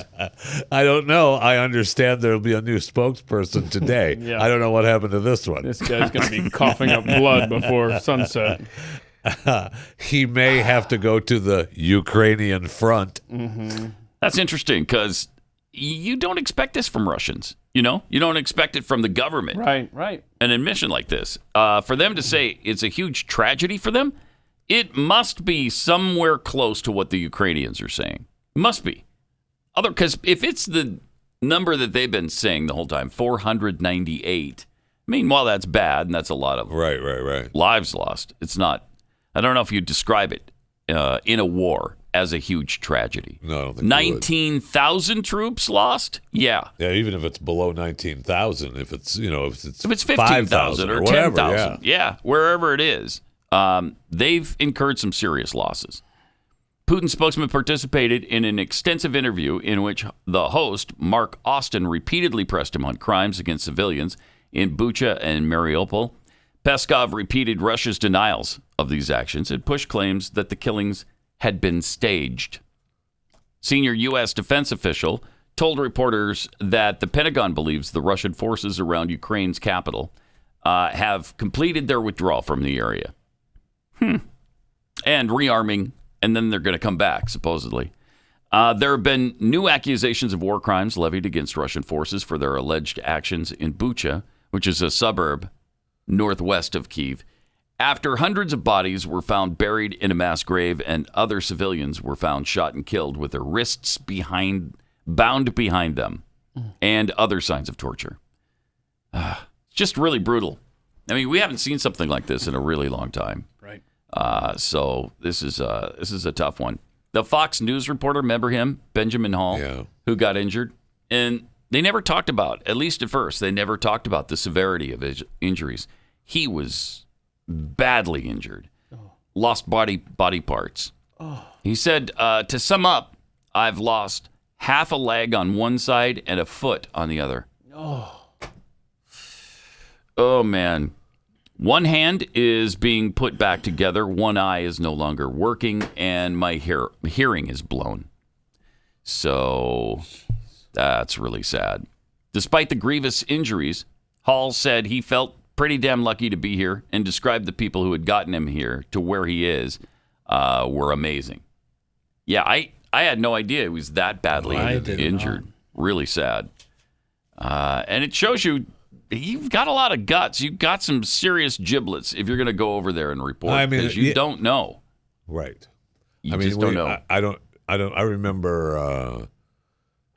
I don't know. I understand there'll be a new spokesperson today. Yeah. I don't know what happened to this one. This guy's going to be coughing up blood before sunset. He may have to go to the Ukrainian front. Mm-hmm. That's interesting because you don't expect this from Russians. You don't expect it from the government. Right. An admission like this. For them to say it's a huge tragedy for them, it must be somewhere close to what the Ukrainians are saying. Must be. Because if it's the number that they've been saying the whole time, 498, I mean, while that's bad and that's a lot of Right. lives lost, it's not. I don't know if you describe it in a war as a huge tragedy. No, I don't think 19,000 troops lost? Yeah. Yeah, even if it's below 19,000, if it's 15,000 5,000 or whatever, 10,000, yeah, wherever it is, they've incurred some serious losses. Putin's spokesman participated in an extensive interview in which the host, Mark Austin, repeatedly pressed him on crimes against civilians in Bucha and Mariupol. Peskov repeated Russia's denials of these actions and pushed claims that the killings had been staged. Senior U.S. defense official told reporters that the Pentagon believes the Russian forces around Ukraine's capital have completed their withdrawal from the area. And rearming, and then they're going to come back, supposedly. There have been new accusations of war crimes levied against Russian forces for their alleged actions in Bucha, which is a suburb northwest of Kyiv, after hundreds of bodies were found buried in a mass grave and other civilians were found shot and killed with their wrists bound behind them and other signs of torture. Just really brutal. I mean, we haven't seen something like this in a really long time. Right. So this is a tough one. The Fox News reporter, remember him, Benjamin Hall, who got injured? And they never talked about, at least at first, they never talked about the severity of his injuries. He was badly injured, lost body parts. He said, to sum up, I've lost half a leg on one side and a foot on the other. Oh, man. One hand is being put back together, one eye is no longer working, and my hearing is blown. So that's really sad. Despite the grievous injuries, Hall said he felt pretty damn lucky to be here and described the people who had gotten him here to where he is were amazing. Yeah, I had no idea he was that badly injured. Really sad. And it shows you've got a lot of guts. You've got some serious giblets if you're going to go over there and report, because you don't know. Right. You just don't know. I remember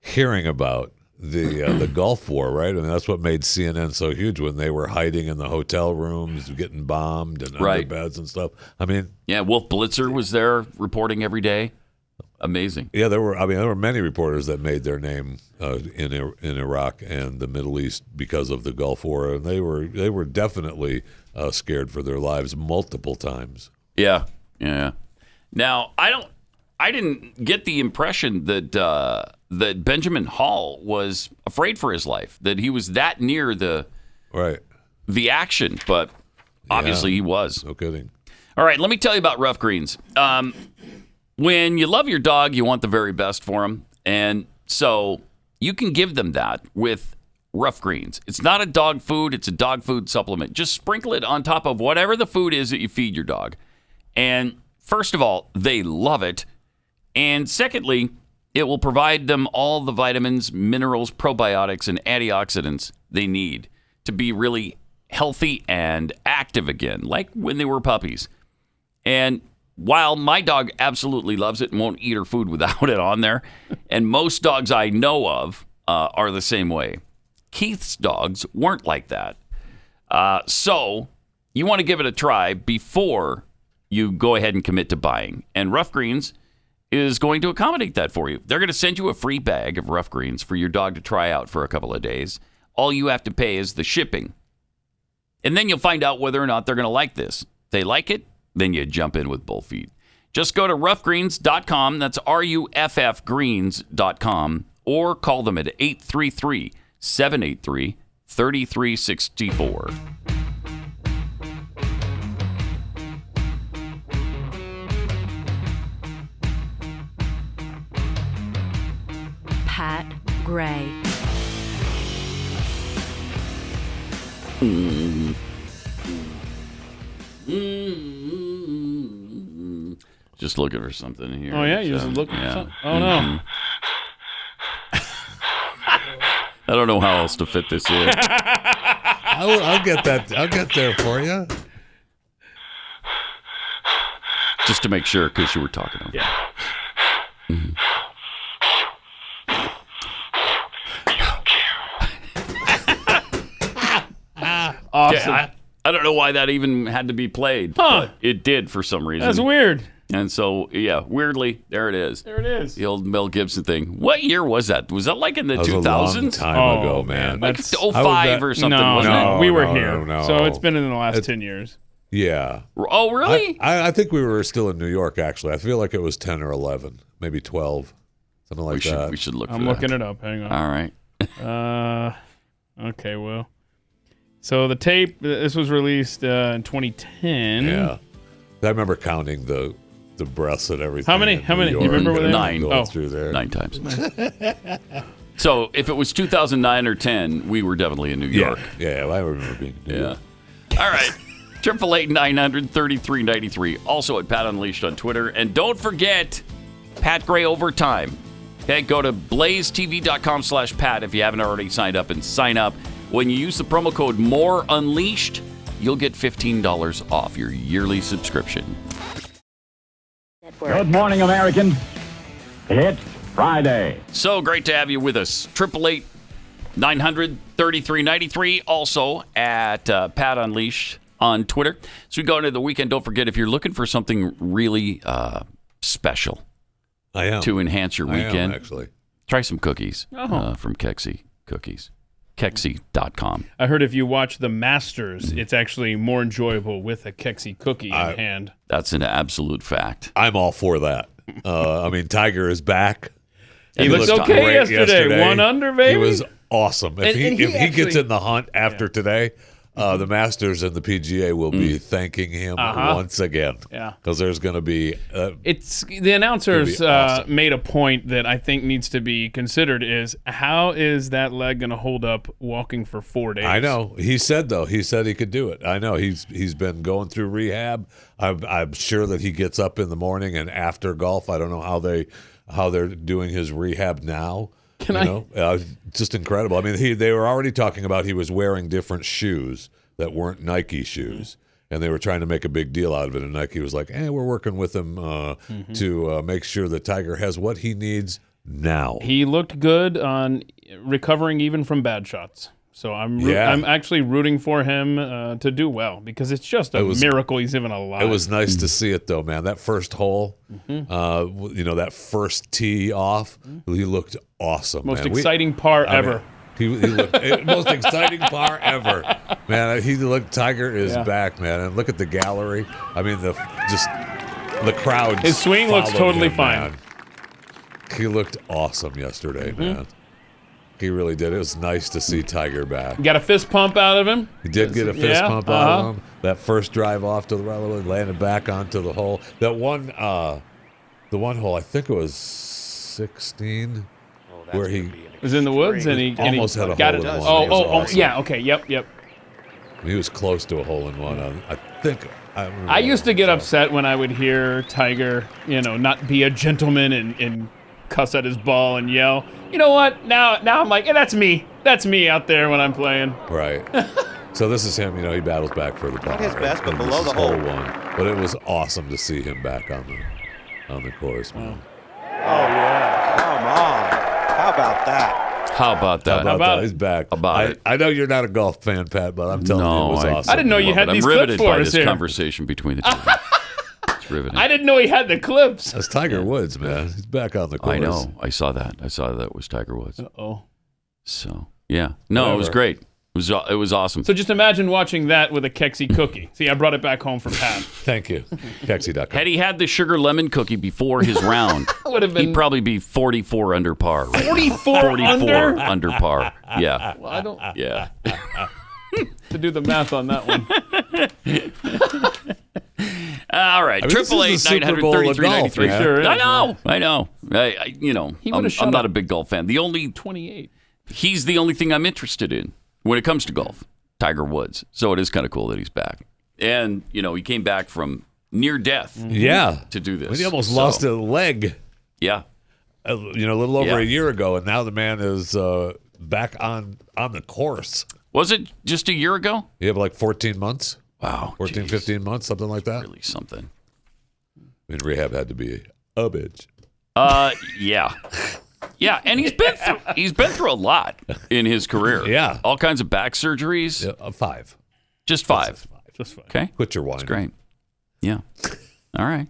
hearing about the Gulf War, right? I mean, that's what made CNN so huge, when they were hiding in the hotel rooms, getting bombed and under beds and stuff. I mean, yeah, Wolf Blitzer was there reporting every day. Amazing. Yeah, there were many reporters that made their name in Iraq and the Middle East because of the Gulf War, and they were definitely scared for their lives multiple times. Yeah. Now, I didn't get the impression that Benjamin Hall was afraid for his life, that he was that near the action, but obviously he was. No kidding. All right, let me tell you about Rough Greens. When you love your dog, you want the very best for them, and so you can give them that with Rough Greens. It's not a dog food, it's a dog food supplement. Just sprinkle it on top of whatever the food is that you feed your dog. And first of all, they love it. And secondly, it will provide them all the vitamins, minerals, probiotics, and antioxidants they need to be really healthy and active again, like when they were puppies. And while my dog absolutely loves it and won't eat her food without it on there, and most dogs I know of are the same way, Keith's dogs weren't like that. So you want to give it a try before you go ahead and commit to buying. And Rough Greens is going to accommodate that for you. They're going to send you a free bag of Rough Greens for your dog to try out for a couple of days. All you have to pay is the shipping. And then you'll find out whether or not they're going to like this. If they like it, then you jump in with both feet. Just go to roughgreens.com. That's RUFFgreens.com. Or call them at 833-783-3364. Pat Gray. Just looking for something here. Oh, yeah? You're just looking for something? Oh, no. I don't know how else to fit this in. I'll get that. I'll get there for you. Just to make sure, because you were talking over. Yeah. Mm-hmm. Awesome. Yeah, I don't know why that even had to be played, but it did for some reason. That's weird. And so, yeah, weirdly, there it is. There it is. The old Mel Gibson thing. What year was that? Was that like in the That was 2000s? a long time ago, man. Like That's- 05 or something, wasn't No, it? we were no, here. no. So it's been in the last 10 years. Yeah. Oh, really? I think we were still in New York, actually. I feel like it was 10 or 11, maybe 12, something like that. We should look for I'm that. looking it up. Hang on. All right. Okay, well. So the tape, this was released in 2010. Yeah. I remember counting the breaths and everything. How many? in How New many? You York remember what and they- Nine. going Oh. through there. 9 times. So if it was 2009 or 10, we were definitely in New Yeah. York. Yeah, I remember being in New Yeah. York. All right. 888-900-3393. Also at Pat Unleashed on Twitter. And don't forget Pat Gray Overtime. Okay, go to blazetv.com/Pat if you haven't already signed up, and sign up. When you use the promo code MOREUNLEASHED, you'll get $15 off your yearly subscription. Good morning, American. It's Friday. So great to have you with us. 888-900-3393. Also at Pat Unleashed on Twitter. So we go into the weekend. Don't forget, if you're looking for something really special I am. to enhance your I am, weekend, actually. try some cookies Oh. from Kexi Cookies. Kexi.com. I heard if you watch the Masters, it's actually more enjoyable with a Kexi cookie in hand. That's an absolute fact. I'm all for that. I mean, Tiger is back. He looked looked okay great yesterday. 1 under, baby. He was awesome. If And he he gets actually- in the hunt after today, the Masters and the PGA will be thanking him once again. Yeah. Because there's going to be... It's the announcers It'd be awesome. made a point that I think needs to be considered is how is that leg going to hold up walking for 4 days? I know. He said, though, he could do it. I know. He's been going through rehab. I'm sure that he gets up in the morning and after golf. I don't know how they're doing his rehab now. Just incredible. I mean, they were already talking about he was wearing different shoes that weren't Nike shoes, and they were trying to make a big deal out of it. And Nike was like, we're working with him to make sure that Tiger has what he needs now. He looked good on recovering even from bad shots. So I'm actually rooting for him to do well because it's just a miracle he's even alive. It was nice to see it, though, man. That first hole, that first tee off, he looked awesome. Most man. exciting par ever. He looked most exciting par ever, man. Tiger is back, man, and look at the gallery. I mean, the crowd. His swing looks followed totally him, fine. man. He looked awesome yesterday, man. He really did. It was nice to see Tiger back. You got a fist pump out of him? He did get a fist pump out of him. That first drive off to the right, landed back onto the hole. That one, the one hole, I think it was 16, where he was in the woods and he almost had a got hole it. in one. Oh, It was awesome. yeah, okay, yep. He was close to a hole in one. I think. I used to get upset when I would hear Tiger, not be a gentleman and cuss at his ball and yell. You know what? Now I'm like, that's me. That's me out there when I'm playing. Right. So this is him. He battles back for the ball. Not his best, but And this below is the hole. one. But it was awesome to see him back on the course, man. Oh, yeah. Come on. How about that? How about that? How about about that? it? He's back. About it? I know you're not a golf fan, Pat, but I'm telling you, it was awesome. I didn't know you had I'm these riveted clips for by us this here. conversation between the two. It's riveting. I didn't know he had the clips. That's Tiger Woods, man. He's back on the course. I know. I saw that. It was Tiger Woods. Oh. So yeah, no, it was great. It was awesome. So just imagine watching that with a Kexi cookie. See, I brought it back home from Pat. Thank you. Kexi.com. Had he had the sugar lemon cookie before his round, Would have been he'd probably be 44 under par. Right? 44 under? under par. Yeah. Well, I don't Yeah. to do the math on that one. All right. I mean, this Triple is eight the Super Bowl of 933 golf, man. Sure is, I know. He would've shut I'm not up. a big golf fan. 28. He's the only thing I'm interested in when it comes to golf. Tiger Woods. So it is kind of cool that he's back. And, he came back from near death Yeah. to do this. He almost lost a leg, Yeah. a little over Yeah. a year ago, and now the man is back on the course. Was it just a year ago? You have like 14 months? Wow. 14, geez. 15 months, something like that? Really something. I mean, rehab had to be a bitch. Yeah. Yeah, and he's been through a lot in his career. Yeah. All kinds of back surgeries. Yeah, 5. Just 5. Just fine. Okay. Quit your whining. Great. Yeah. All right.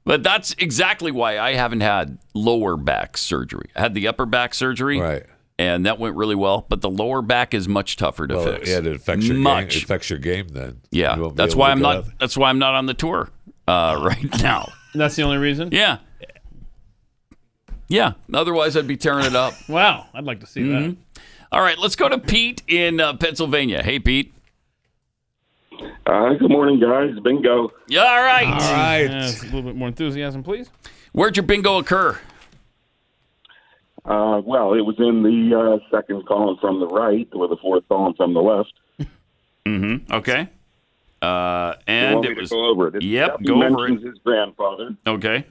But that's exactly why I haven't had lower back surgery. I had the upper back surgery. Right. And that went really well, but the lower back is much tougher to fix. Yeah, it affects your game. It affects your game then. Yeah. You won't be That's able why to I'm go not out. that's why I'm not on the tour right now. That's the only reason? Yeah. Yeah. Otherwise I'd be tearing it up. Wow. I'd like to see that. All right, let's go to Pete in Pennsylvania. Hey, Pete. Good morning, guys. Bingo. Yeah, all right. All right. Yeah, a little bit more enthusiasm, please. Where'd your bingo occur? Well, it was in the second column from the right, or the fourth column from the left. Okay. You And want it me to was. go over it? Yep, He go over mentions his grandfather. Okay.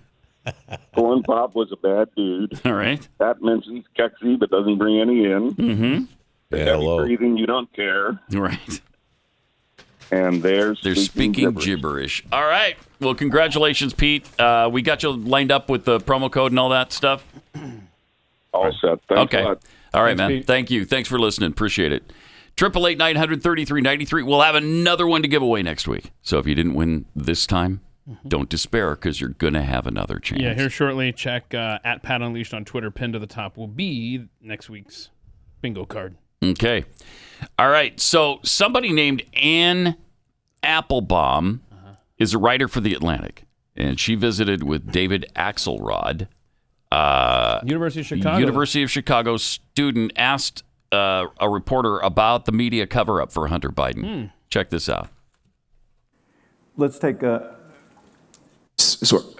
Corn Pop was a bad dude. All right. Pat mentions Kexi, but doesn't bring any in. Mm-hmm. Yeah, Heavy hello. breathing, you don't care. Right. And they're speaking gibberish. All right. Well, congratulations, Pete. We got you lined up with the promo code and all that stuff. All set. Thanks a Okay. lot. All right, Thanks, man. Pete. Thank you. Thanks for listening. Appreciate it. 888-933-93. We'll have another one to give away next week. So if you didn't win this time, don't despair because you're going to have another chance. Yeah, here shortly, check at Pat Unleashed on Twitter. Pinned to the top will be next week's bingo card. Okay. All right. So somebody named Ann Applebaum is a writer for The Atlantic, and she visited with David Axelrod. University of Chicago. University of Chicago student asked a reporter about the media cover-up for Hunter Biden. Check this out. Let's take a...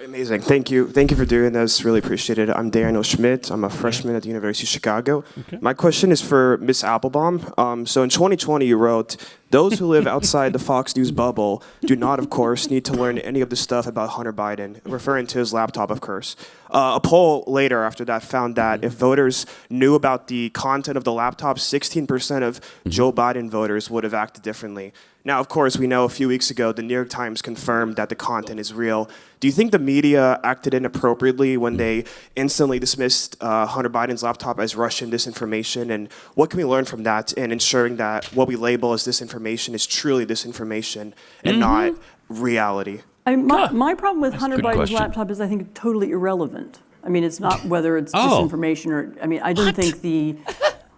Amazing. Thank you. Thank you for doing this. Really appreciate it. I'm Daniel Schmidt. I'm a freshman at the University of Chicago. My question is for Miss Applebaum. So in 2020, you wrote, those who live outside the Fox News bubble do not, of course, need to learn any of the stuff about Hunter Biden, referring to his laptop, of course. A poll later after that found that if voters knew about the content of the laptop, 16% of Joe Biden voters would have acted differently. Now, of course, we know a few weeks ago, the New York Times confirmed that the content is real. Do you think the media acted inappropriately when they instantly dismissed Hunter Biden's laptop as Russian disinformation? And what can we learn from that in ensuring that what we label as disinformation is truly disinformation and not reality? My problem with Hunter good Biden's question. laptop is I think totally irrelevant. I mean, it's not whether it's disinformation or, I mean, I don't think the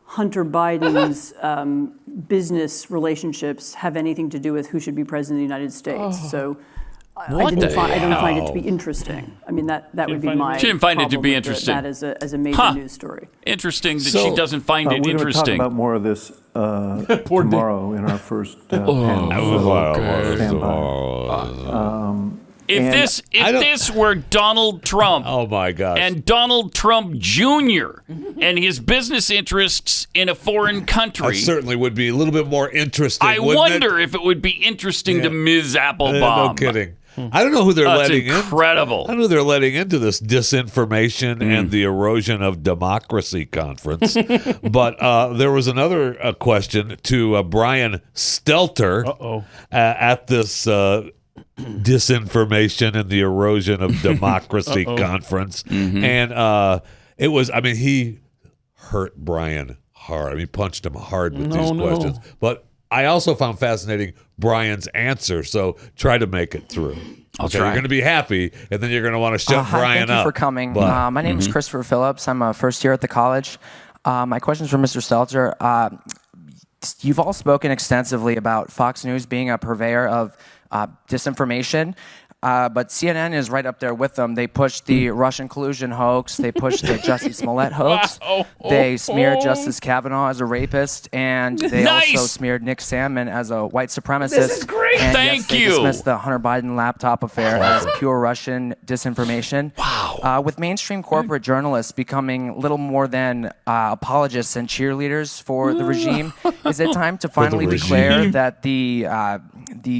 Hunter Biden's business relationships have anything to do with who should be president of the United States. So I don't find it to be interesting. I mean, that would be my She didn't find it to problem be with interesting. that as a major news story. Interesting that she doesn't find it we're interesting. going to talk about more of this tomorrow in our first panel. Stand by. If this were Donald Trump, Oh my gosh. and Donald Trump Jr. and his business interests in a foreign I country, certainly would be a little bit more interesting. I wouldn't wonder it? if it would be interesting to Yeah. Ms. Applebaum. No kidding. I don't know who they're That's letting in. incredible. I don't know who they're letting into this disinformation and the erosion of democracy conference. But there was another question to Brian Stelter at this disinformation and the erosion of democracy conference. And it was, I mean, he hurt Brian hard. I mean, punched him hard with these questions. But I also found fascinating Brian's answer. So try to make it through. I'll try. You're going to be happy, and then you're going to want to shut Brian up. Thank you for coming. My name is Christopher Phillips. I'm a first year at the college. My question is for Mr. Stelter. You've all spoken extensively about Fox News being a purveyor of disinformation. But CNN is right up there with them. They pushed the Russian collusion hoax. They pushed the Jussie Smollett hoax. They smeared Justice Kavanaugh as a rapist. And they also smeared Nick Sandmann as a white supremacist. This is great. And Thank they you. dismissed the Hunter Biden laptop affair as pure Russian disinformation. Wow. With mainstream corporate journalists becoming little more than apologists and cheerleaders for the regime, is it time to finally declare that the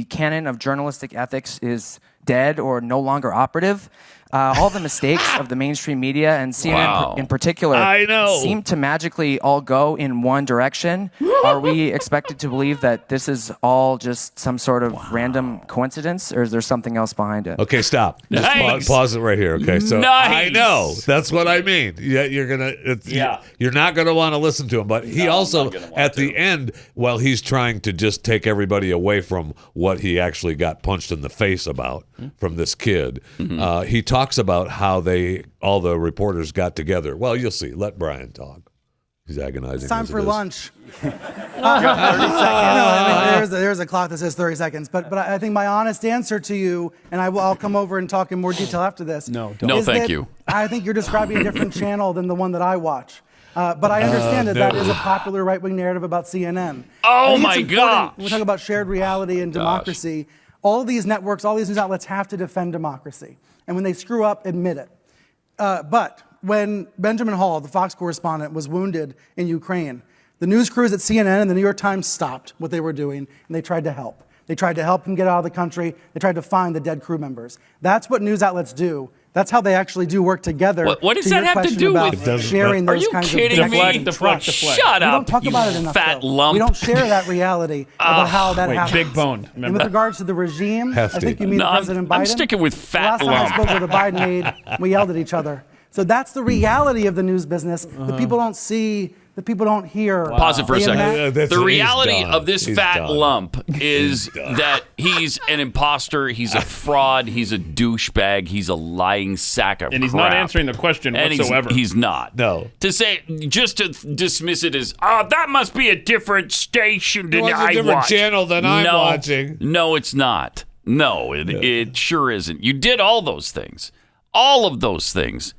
canon of journalistic ethics is dead or no longer operative? All the mistakes of the mainstream media and CNN in particular seem to magically all go in one direction. Are we expected to believe that this is all just some sort of random coincidence, or is there something else behind it? Okay, stop. Just pause it right here. Okay, so I know that's what I mean. You're not gonna want to listen to him, but he also at the end, while he's trying to just take everybody away from what he actually got punched in the face about from this kid, he talks about how all the reporters got together. Well, you'll see. Let Brian talk. He's agonizing. It's time for lunch. 30 seconds. There's a clock that says 30 seconds. But I think my honest answer to you, and I'll come over and talk in more detail after this. No, thank you. I think you're describing a different channel than the one that I watch. But I understand that is a popular right-wing narrative about CNN. Oh, my God. When we talk about shared reality and democracy, all of these networks, all these news outlets have to defend democracy. And when they screw up, admit it. But when Benjamin Hall, the Fox correspondent, was wounded in Ukraine, the news crews at CNN and the New York Times stopped what they were doing, and they tried to help. They tried to help him get out of the country. They tried to find the dead crew members. That's what news outlets do. That's how they actually do work together. What does that have to do with sharing those kinds of things? Are you kidding me? Shut up, We don't talk about it enough, fat though. lump. We don't share that reality about how that happens. Big bone. And with regards to the regime, I think you mean President Biden. I'm sticking with fat lump. Last time I spoke with a Biden aide, we yelled at each other. So that's the reality of the news business that people don't see, that people don't hear. Pause it for a second. The reality of this fat lump is that he's an imposter, he's a fraud, he's a douchebag, he's a lying sack of crap. And he's not answering the question whatsoever. He's not. No. To say, just to dismiss it as, that must be a different station than I watch. A different channel than I'm watching. No, it's not. No, it sure isn't. You did all those things. All of those things.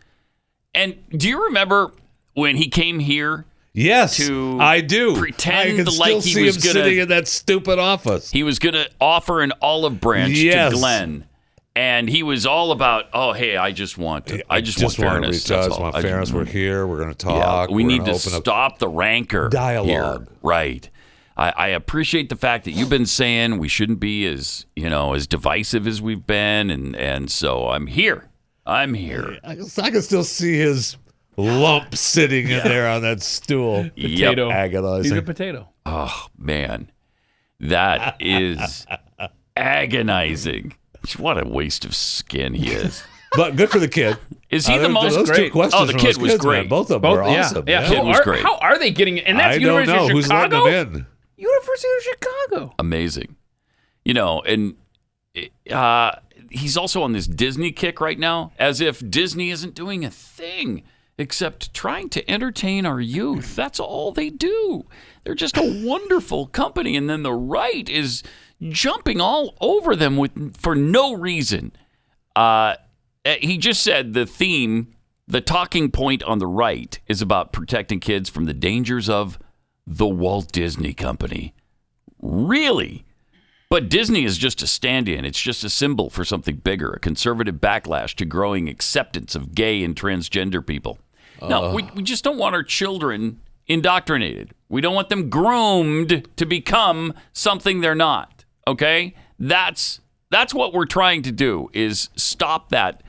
And do you remember when he came here? Yes, I do. Pretend I like he was going sitting in that stupid office. He was going to offer an olive branch to Glenn, and he was all about, I just want fairness. I just want fairness. We're here. We're going to talk. We need to stop the rancor dialogue. Here. Right. I appreciate the fact that you've been saying we shouldn't be as divisive as we've been, and so I'm here. I can still see his lump sitting in there on that stool. Potato. Agonizing. He's a potato. Oh, man. That is agonizing. What a waste of skin he is. But good for the kid. Is he the most great? The kid was great. Man. Both of them were awesome. Yeah, the kid was great. How are they getting it? And that's University of Chicago? Who's letting them in? University of Chicago. Amazing. And he's also on this Disney kick right now, as if Disney isn't doing a thing except trying to entertain our youth. That's all they do. They're just a wonderful company, and then the right is jumping all over them for no reason. He just said the talking point on the right is about protecting kids from the dangers of the Walt Disney Company. Really? But Disney is just a stand-in. It's just a symbol for something bigger, a conservative backlash to growing acceptance of gay and transgender people. No, we just don't want our children indoctrinated. We don't want them groomed to become something they're not, okay? That's what we're trying to do, is stop that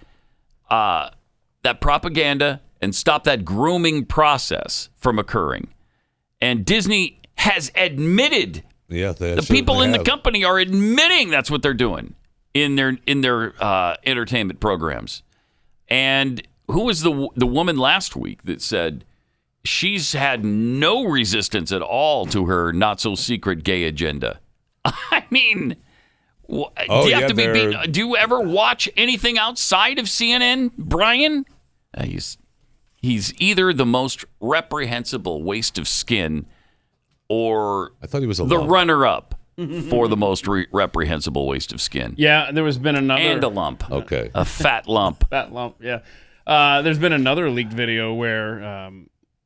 propaganda and stop that grooming process from occurring. And Disney has admitted. Yeah, the people in the company are admitting that's what they're doing in their entertainment programs. And who was the woman last week that said she's had no resistance at all to her not-so-secret gay agenda. I mean, do you have to be? Do you ever watch anything outside of CNN, Brian? He's either the most reprehensible waste of skin, or I thought he was the runner-up for the most reprehensible waste of skin. Yeah, there has been another and a lump. Okay, a fat lump. Fat lump. Yeah. There's been another leaked video where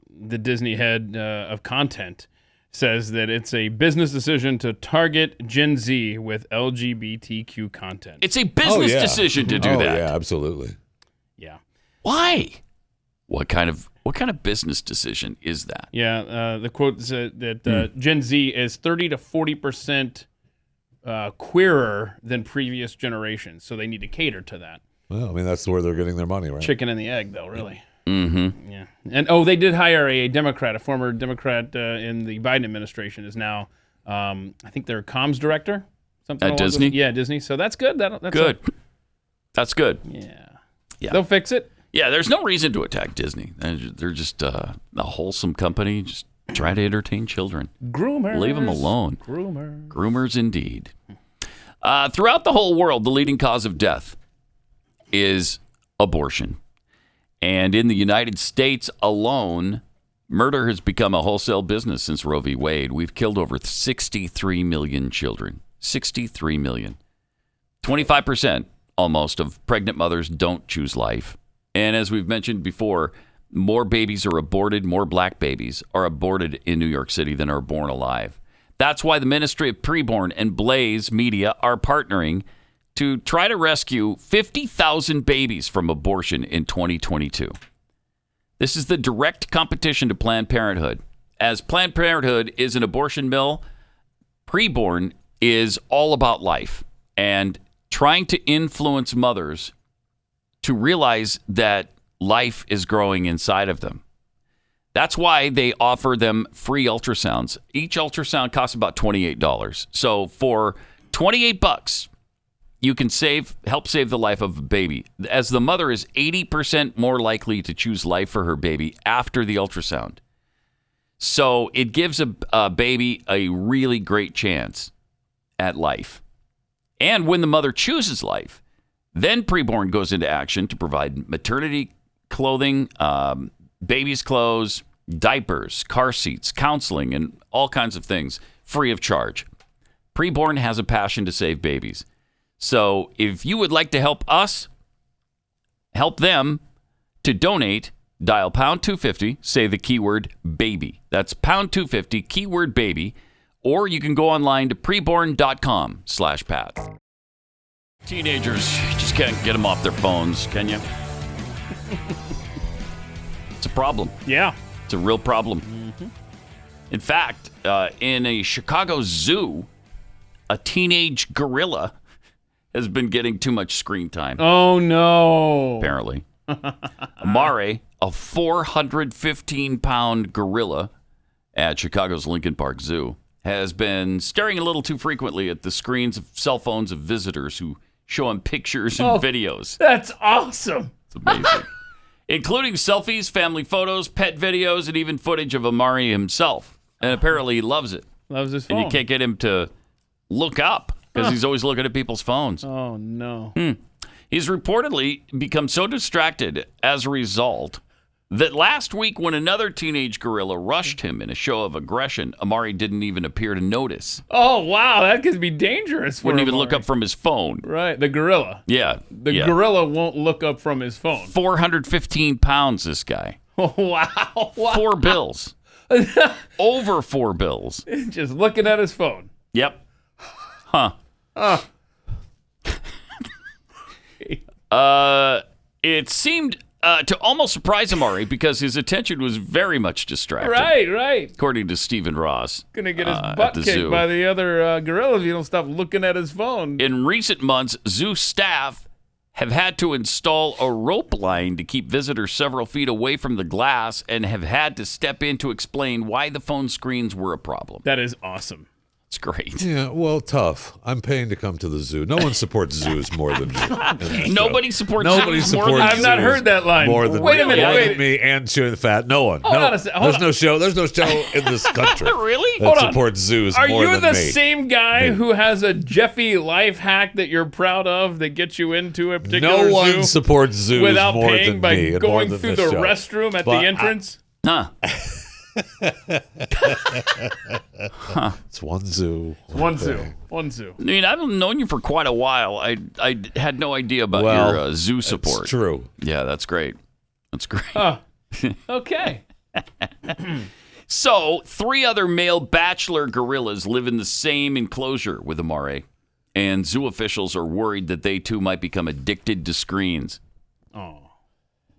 the Disney head of content says that it's a business decision to target Gen Z with LGBTQ content. It's a business decision to do that. Yeah, absolutely. Yeah. Why? What kind of business decision is that? Yeah, the quote said that Gen Z is 30 to 40% queerer than previous generations, so they need to cater to that. Well, I mean, that's where they're getting their money, right? Chicken and the egg, though, really. Mm-hmm. Yeah. And, they did hire a Democrat, a former Democrat in the Biden administration is now, I think their comms director. Something at Disney? Yeah, Disney. So that's good. That's good. That's good. Yeah. They'll fix it. Yeah, there's no reason to attack Disney. They're just a wholesome company. Just try to entertain children. Groomers. Leave them alone. Groomers. Groomers indeed. Throughout the whole world, the leading cause of death is abortion. And in the United States alone, murder has become a wholesale business since Roe v. Wade. We've killed over 63 million children. 63 million. 25% almost of pregnant mothers don't choose life. And as we've mentioned before, more babies are aborted, more black babies are aborted in New York City than are born alive. That's why the Ministry of Preborn and Blaze Media are partnering to try to rescue 50,000 babies from abortion in 2022. This is the direct competition to Planned Parenthood. As Planned Parenthood is an abortion mill, Preborn is all about life and trying to influence mothers to realize that life is growing inside of them. That's why they offer them free ultrasounds. Each ultrasound costs about $28. So for $28, you can help save the life of a baby, as the mother is 80% more likely to choose life for her baby after the ultrasound. So it gives a baby a really great chance at life. And when the mother chooses life, then Preborn goes into action to provide maternity clothing, baby's clothes, diapers, car seats, counseling, and all kinds of things free of charge. Preborn has a passion to save babies. So if you would like to help us help them, to donate, dial pound 250, say the keyword baby. That's pound 250, keyword baby, or you can go online to preborn.com/Pat. Teenagers, you just can't get them off their phones, can you? It's a problem. Yeah. It's a real problem. Mm-hmm. In fact, in a Chicago zoo, a teenage gorilla has been getting too much screen time. Oh, no. Apparently. Amare, a 415-pound gorilla at Chicago's Lincoln Park Zoo, has been staring a little too frequently at the screens of cell phones of visitors who show him pictures and videos. That's awesome. It's amazing. Including selfies, family photos, pet videos, and even footage of Amari himself. And apparently he loves it. Loves his phone. And you can't get him to look up because he's always looking at people's phones. Oh, no. He's reportedly become so distracted as a result that last week when another teenage gorilla rushed him in a show of aggression, Amari didn't even appear to notice. Oh, wow. That could be dangerous for Wouldn't even Amari. look up from his phone. Right. The gorilla. Yeah. The gorilla won't look up from his phone. 415 pounds, this guy. Oh, wow. $4 bills. Over $4 bills. Just looking at his phone. Yep. Huh. It seemed to almost surprise Amari because his attention was very much distracted. Right. According to Stephen Ross. Gonna get his butt kicked zoo. by the other gorilla if you don't stop looking at his phone. In recent months, zoo staff have had to install a rope line to keep visitors several feet away from the glass and have had to step in to explain why the phone screens were a problem. That is awesome. It's great. Yeah, well, tough. I'm paying to come to the zoo. No one supports zoos more than me. Nobody supports zoos more than I've not heard that line. More than Wait a minute, wait. me and chewing the fat. No one. Hold on a second. There's no show. There's no show in this country. Really? That Hold on. supports zoos Are more you than the me. same guy who has a Jeffy life hack that you're proud of that gets you into a particular No one zoo supports zoos without more paying than by me and more going than through this the show. restroom at But the entrance? Huh. It's one zoo. One zoo. One zoo. I mean, I've known you for quite a while. I had no idea about your zoo support. It's true. Yeah, that's great. That's great. Okay. So, 3 other male bachelor gorillas live in the same enclosure with Amare, and zoo officials are worried that they too might become addicted to screens. Oh.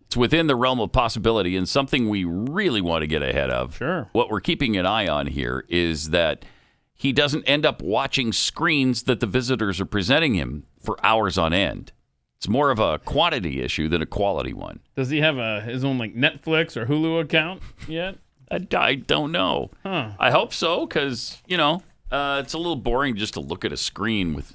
It's within the realm of possibility and something we really want to get ahead of. Sure. What we're keeping an eye on here is that he doesn't end up watching screens that the visitors are presenting him for hours on end. It's more of a quantity issue than a quality one. Does he have his own like Netflix or Hulu account yet? I don't know. Huh. I hope so, because, it's a little boring just to look at a screen with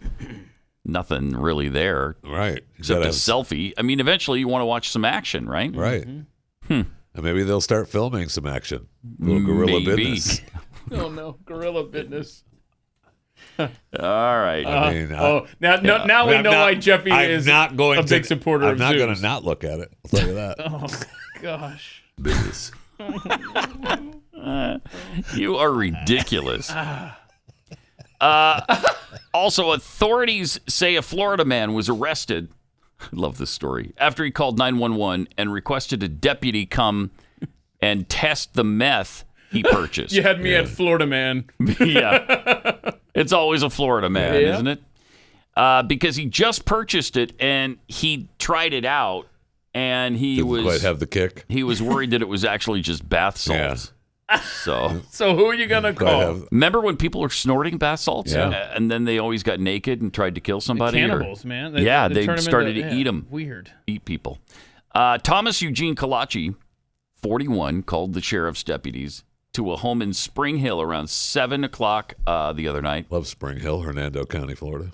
nothing really there. Right. Except a selfie. I mean, eventually you want to watch some action, right? Right. And maybe they'll start filming some action. Little gorilla business. Oh, no. Gorilla business. All right. I mean, now we know why Jeffy is not going a big supporter I'm of not zoos. going to not look at it. I'll tell you that. Oh, gosh. Business. You are ridiculous. Also, authorities say a Florida man was arrested. I love this story. After he called 911 and requested a deputy come and test the meth he purchased. You had me at Florida man. Yeah. It's always a Florida man, isn't it? Because he just purchased it and he tried it out and he Didn't quite have the kick. He was worried that it was actually just bath salts. So who are you gonna call? Remember when people were snorting bath salts? Yeah. And then they always got naked and tried to kill somebody? Cannibals, man. They started to eat them. Weird. Eat people. Thomas Eugene Kalachi, 41, called the sheriff's deputies to a home in Spring Hill around 7 o'clock the other night. Love Spring Hill, Hernando County, Florida.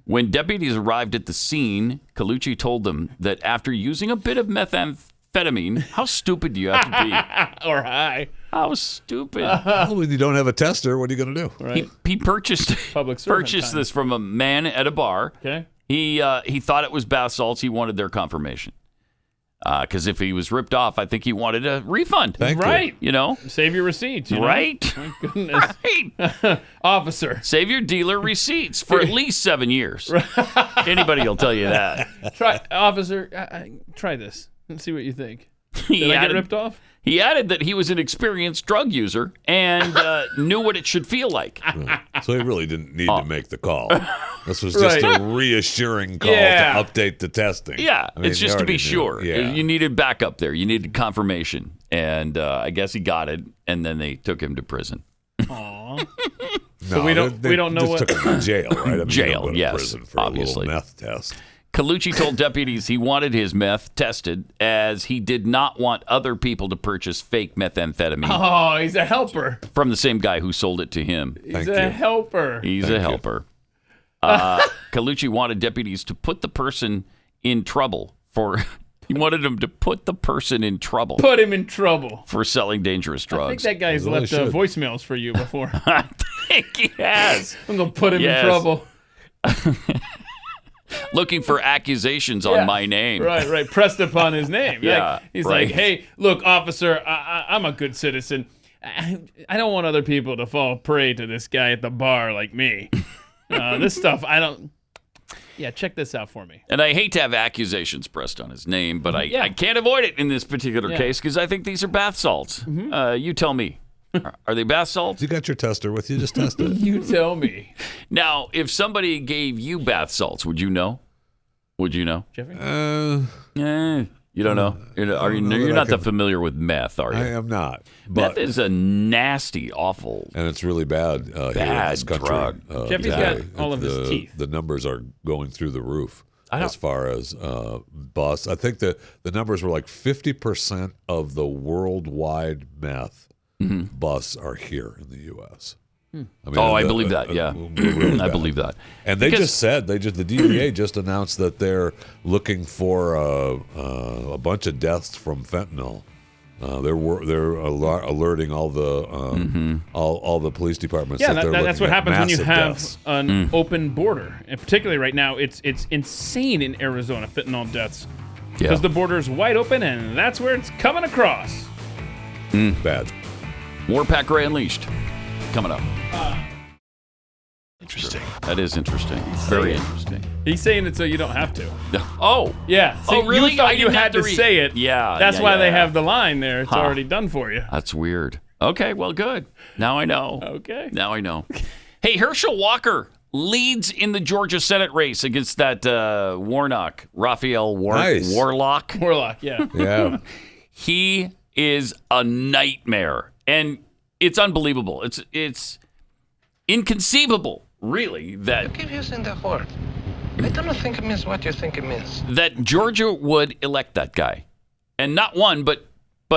When deputies arrived at the scene, Colucci told them that after using a bit of methamphetamine, how stupid do you have to be? Or high. How stupid. Well, when you don't have a tester, what are you going to do? Right. He purchased Public this from a man at a bar. Okay. He thought it was bath salts. He wanted their confirmation. Because if he was ripped off, I think he wanted a refund. Right. You know? Save your receipts. Right. My goodness. Right. Officer. Save your dealer receipts for at least 7 years. Anybody will tell you that. Officer, try this and see what you think. Did I get ripped off? He added that he was an experienced drug user and knew what it should feel like. So he really didn't need to make the call. This was just a reassuring call to update the testing. Yeah, I mean, it's just to be knew. sure. Yeah. You needed backup there. You needed confirmation. And I guess he got it, and then they took him to prison. Aww. No, So we don't know just what took him to jail, right? I mean, Jail, you don't go to yes, prison for obviously. a little meth test. Colucci told deputies he wanted his meth tested as he did not want other people to purchase fake methamphetamine. Oh, he's a helper. From the same guy who sold it to him. He's a helper. He's a helper. Colucci wanted deputies to put the person in trouble for... He wanted him to put the person in trouble. Put him in trouble. For selling dangerous drugs. I think that guy's left voicemails for you before. I think he has. I'm going to put him in trouble. Looking for accusations on my name. Right. Pressed upon his name. Yeah. He's like, hey, look, officer, I'm a good citizen. I don't want other people to fall prey to this guy at the bar like me. This stuff, I don't... Yeah, check this out for me. And I hate to have accusations pressed on his name, but I can't avoid it in this particular case because I think these are bath salts. You tell me. Are they bath salts? You got your tester with you. Just test it. You tell me. Now, if somebody gave you bath salts, would you know? Would you know? Jeffrey? You don't know? You're not that familiar with meth, are you? I am not. But meth is a nasty, awful, and it's really bad here in this country. Drug. Jeffy's got all of his teeth. The numbers are going through the roof as far as busts. I think the numbers were like 50% of the worldwide meth busts are here in the U.S. I mean, I believe that. Yeah, really I believe that. And they just said the DEA just announced that they're looking for a bunch of deaths from fentanyl. They're alerting all the all the police departments. Yeah, that that's what happens when you have deaths. an open border, and particularly right now, it's insane in Arizona, fentanyl deaths, because the border is wide open, and that's where it's coming across. Bad. Warpack Gray Unleashed coming up. Interesting. That is interesting. Very interesting. He's saying it so you don't have to. Oh. Yeah. Oh, See, really? You thought I you didn't had have to to say it. Yeah. That's yeah, why yeah. they have the line there. It's Huh. already done for you. That's weird. Okay, well, good. Now I know. Okay. Now I know. Hey, Herschel Walker leads in the Georgia Senate race against that Warnock, Raphael Warlock. Warlock, yeah. Yeah. He is a nightmare, and it's unbelievable. It's inconceivable, really, that You keep using that word. I don't think it means what you think it means. that Georgia would elect that guy, and not one, but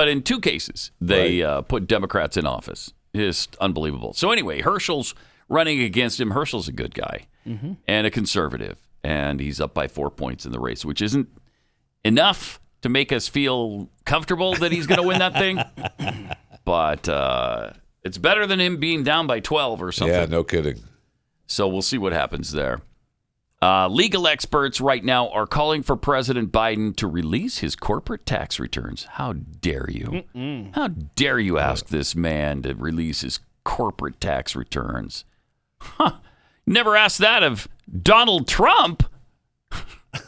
in two cases they put Democrats in office. It's unbelievable. So anyway, Herschel's running against him. Herschel's a good guy and a conservative, and he's up by 4 points in the race, which isn't enough to make us feel comfortable that he's going to win that thing. But it's better than him being down by 12 or something. Yeah, no kidding. So we'll see what happens there. Legal experts right now are calling for President Biden to release his corporate tax returns. How dare you? How dare you ask this man to release his corporate tax returns? Huh. Never asked that of Donald Trump.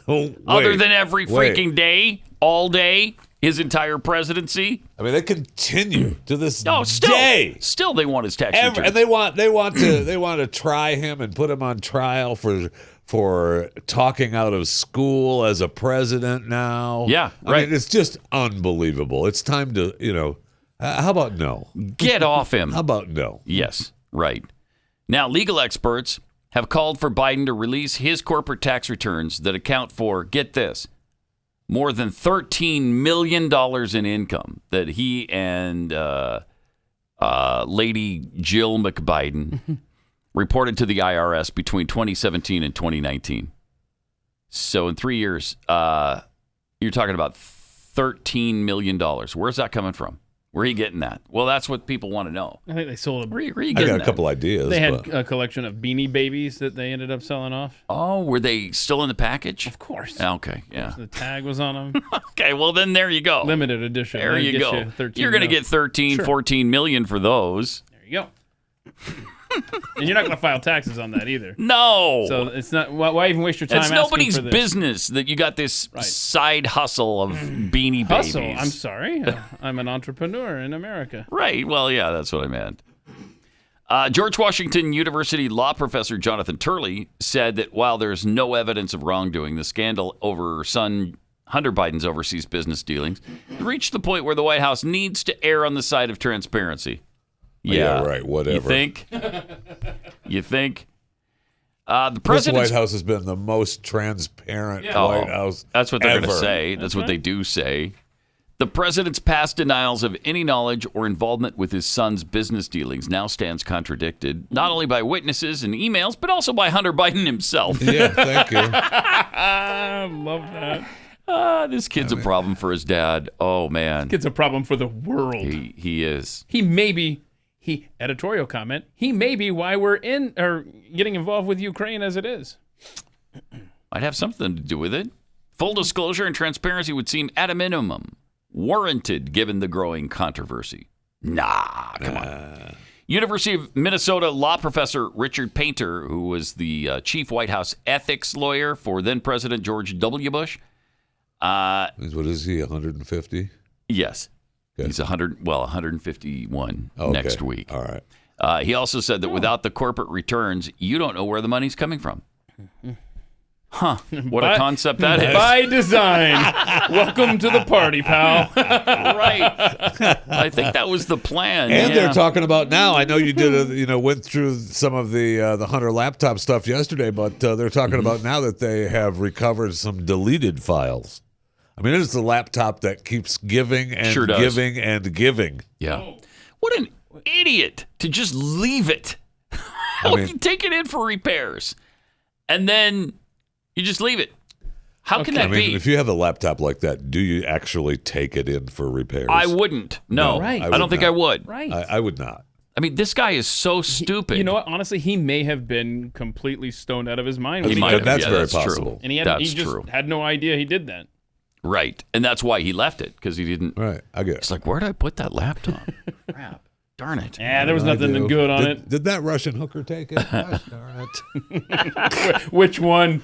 Other than every freaking day, all day, his entire presidency. I mean, they continue to this still, day. Still, they want his tax returns. And they want to try him and put him on trial for talking out of school as a president now. Yeah, I mean, it's just unbelievable. It's time to, how about no? Get off him. How about no? Yes, right. Now, legal experts have called for Biden to release his corporate tax returns that account for, get this, more than $13 million in income that he and Lady Jill McBiden reported to the IRS between 2017 and 2019. So in 3 years, you're talking about $13 million. Where's that coming from? Where are you getting that? Well, that's what people want to know. I think they sold Where are you I getting got a that? couple ideas. They had a collection of Beanie Babies that they ended up selling off. Oh, were they still in the package? Of course. Okay, yeah. The tag was on them. Okay, well, then there you go. Limited edition. There you go. You're going to get 13, Sure. 14 million for those. There you go. And you're not going to file taxes on that either. No. So it's not. Why even waste your time? It's asking nobody's for this? business that you got this side hustle of Beanie Babies. Hustle. I'm sorry. I'm an entrepreneur in America. Right. Well, yeah, that's what I meant. George Washington University law professor Jonathan Turley said that while there's no evidence of wrongdoing, the scandal over son Hunter Biden's overseas business dealings reached the point where the White House needs to err on the side of transparency. Yeah, right. Whatever. You think? You think? The This president's White House has been the most transparent Oh, White House. That's what they're going to ever. say. That's what they do say. The president's past denials of any knowledge or involvement with his son's business dealings now stands contradicted, not only by witnesses and emails, but also by Hunter Biden himself. Yeah, thank you. I love that. This kid's a problem for his dad. Oh, man. It's a problem for the world. He is. Editorial comment, he may be why we're getting involved with Ukraine as it is. Might have something to do with it. Full disclosure and transparency would seem at a minimum warranted given the growing controversy. Nah, come on. University of Minnesota law professor Richard Painter, who was the chief White House ethics lawyer for then President George W. Bush. What is he, 150? Yes. Okay. He's 151 next week. All right. He also said that without the corporate returns, you don't know where the money's coming from. Huh. What a concept that is. By design. Welcome to the party, pal. Right. I think that was the plan. And they're talking about now. I know you went through some of the Hunter laptop stuff yesterday, but they're talking about now that they have recovered some deleted files. I mean, it is the laptop that keeps giving and giving and giving. Yeah. What an idiot to just leave it You take it in for repairs, and then you just leave it. How can that be? If you have a laptop like that, do you actually take it in for repairs? I wouldn't. No, Right. I don't think I would. Right. I would not. I mean, this guy is so stupid. You know what? Honestly, he may have been completely stoned out of his mind. He when might he have. That's Yeah, very that's possible. true. And he That's just true. had no idea he did that. Right, and that's why he left it, because he didn't. Right, I get it. It's like, where did I put that laptop? Crap. Darn it. Yeah, there was nothing good on it. Did that Russian hooker take it? Gosh, darn it. Which one?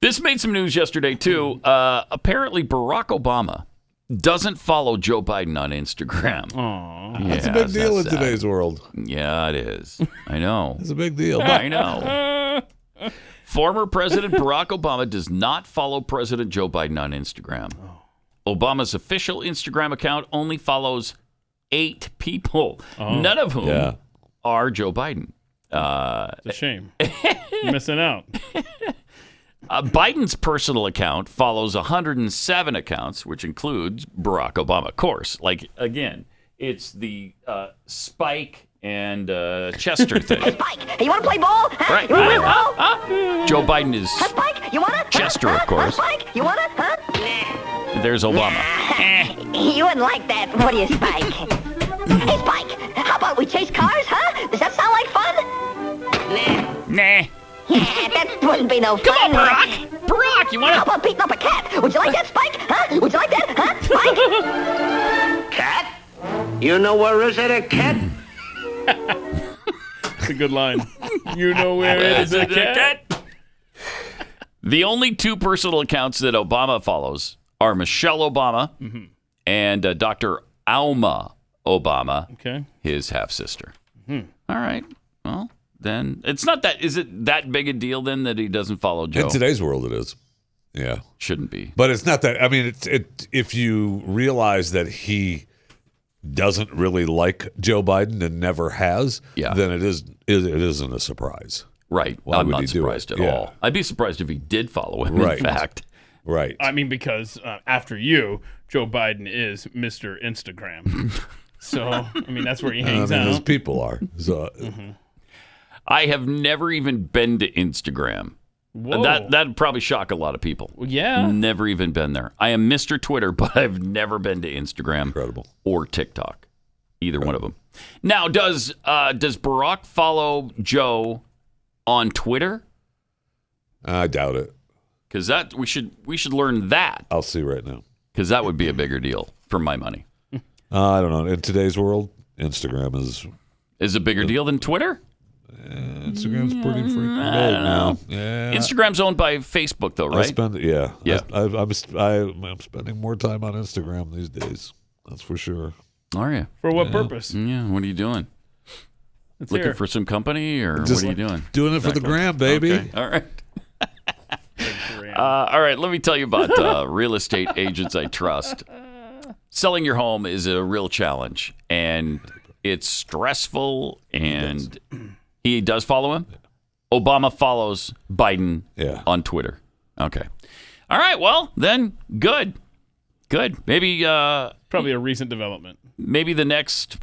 This made some news yesterday, too. Apparently, Barack Obama doesn't follow Joe Biden on Instagram. Aww. That's a big deal in today's world. Yeah, it is. I know. It's a big deal. I know. Former President Barack Obama does not follow President Joe Biden on Instagram. Obama's official Instagram account only follows 8 people, none of whom are Joe Biden. It's a shame. You're missing out. Biden's personal account follows 107 accounts, which includes Barack Obama. Of course, like, again, it's the Spike and Chester thing. Hey, Spike, hey, you want to play ball? Huh? Right. You want to play ball? Joe Biden is Spike, you want to? Chester, of course. Spike, you want to? Huh? There's Obama. You wouldn't like that, would you, Spike? Hey, Spike, how about we chase cars, huh? Does that sound like fun? Nah. Yeah, that wouldn't be no fun. Come on, Barack. Barack, you want How about beating up a cat? Would you like that, Spike? Huh? Would you like that, huh, Spike? Cat? You know where is it a cat? That's a good line. You know where it is a cat? The only 2 personal accounts that Obama follows are Michelle Obama and Dr. Alma Obama, his half-sister. All right. Well, then it's not that. Is it that big a deal then that he doesn't follow Joe? In today's world, it is. Yeah. Shouldn't be. But it's not that. I mean, if you realize that he doesn't really like Joe Biden and never has, then it isn't a surprise. Right. Why I'm would not he do surprised it? at Yeah. all. I'd be surprised if he did follow him, Right. in fact. Right. I mean, because after you, Joe Biden is Mr. Instagram. So, I mean, that's where he hangs out. His people are. So. I have never even been to Instagram. Whoa. That'd probably shock a lot of people. Well, yeah. Never even been there. I am Mr. Twitter, but I've never been to Instagram. Incredible. Or TikTok. Either one of them. Now, does Barack follow Joe on Twitter? I doubt it. Because that we should learn that. I'll see right now. Because that would be a bigger deal for my money. I don't know. In today's world, Instagram is a bigger deal than Twitter. Instagram's pretty freaking I big don't now. know. Yeah. Instagram's owned by Facebook, though, right? Yeah. I'm spending more time on Instagram these days. That's for sure. Are you? For what purpose? Yeah. What are you doing? Let's Looking hear. for some company, or Just what are you doing? Doing it for the gram, baby. Okay. All right. All right. Let me tell you about real estate agents I trust. Selling your home is a real challenge, and it's stressful. And he does follow him. Obama follows Biden on Twitter. Okay. All right. Well, then, good. Maybe probably a recent development. Maybe the next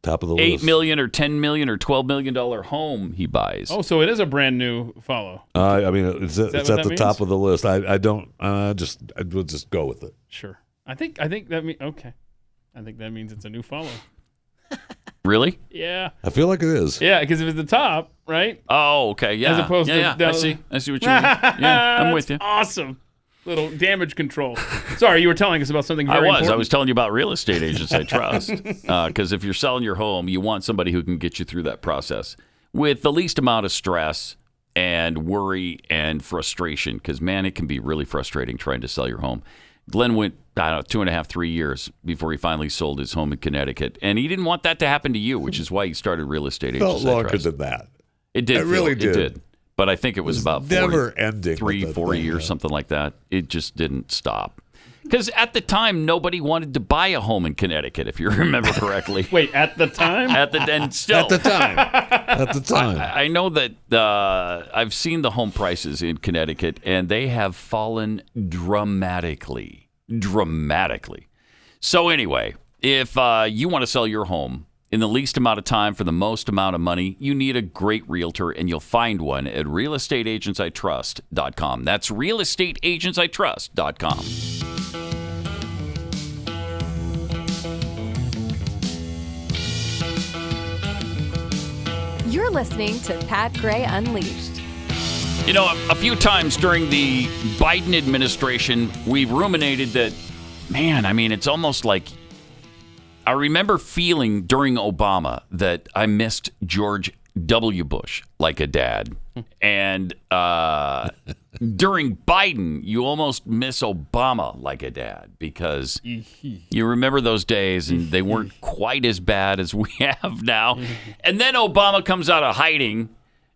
top of the $8 list. million or $10 million or $12 million home he buys. Oh, so it is a brand new follow. I mean, it's what at that the means? top of the list. I don't. I will just go with it. Sure. I think that means okay. I think that means it's a new follow. Really? Yeah. I feel like it is. Yeah, because if it's the top, right? Oh, okay. Yeah. As opposed to I see what you mean. Yeah, I'm with you. Awesome. Little damage control. Sorry, you were telling us about something very important. I was telling you about real estate agents I trust. Because if you're selling your home, you want somebody who can get you through that process with the least amount of stress and worry and frustration. Because, man, it can be really frustrating trying to sell your home. Glenn went, 2.5, 3 years before he finally sold his home in Connecticut. And he didn't want that to happen to you, which is why he started Real Estate Agents Felt I longer Trust. than that. It did. It really It did. did. But I think it was about never ending. 4 years, something like that. It just didn't stop. Because at the time, nobody wanted to buy a home in Connecticut, if you remember correctly. Wait, at the time? And still. At the time. At the time. I know that I've seen the home prices in Connecticut, and they have fallen dramatically. So anyway, if you want to sell your home in the least amount of time for the most amount of money, you need a great realtor, and you'll find one at realestateagentsitrust.com. That's realestateagentsitrust.com. You're listening to Pat Gray Unleashed. You know, a few times during the Biden administration, we've ruminated that, man, I mean, it's almost like I remember feeling during Obama that I missed George W. Bush like a dad. And during Biden, you almost miss Obama like a dad because you remember those days and they weren't quite as bad as we have now. And then Obama comes out of hiding,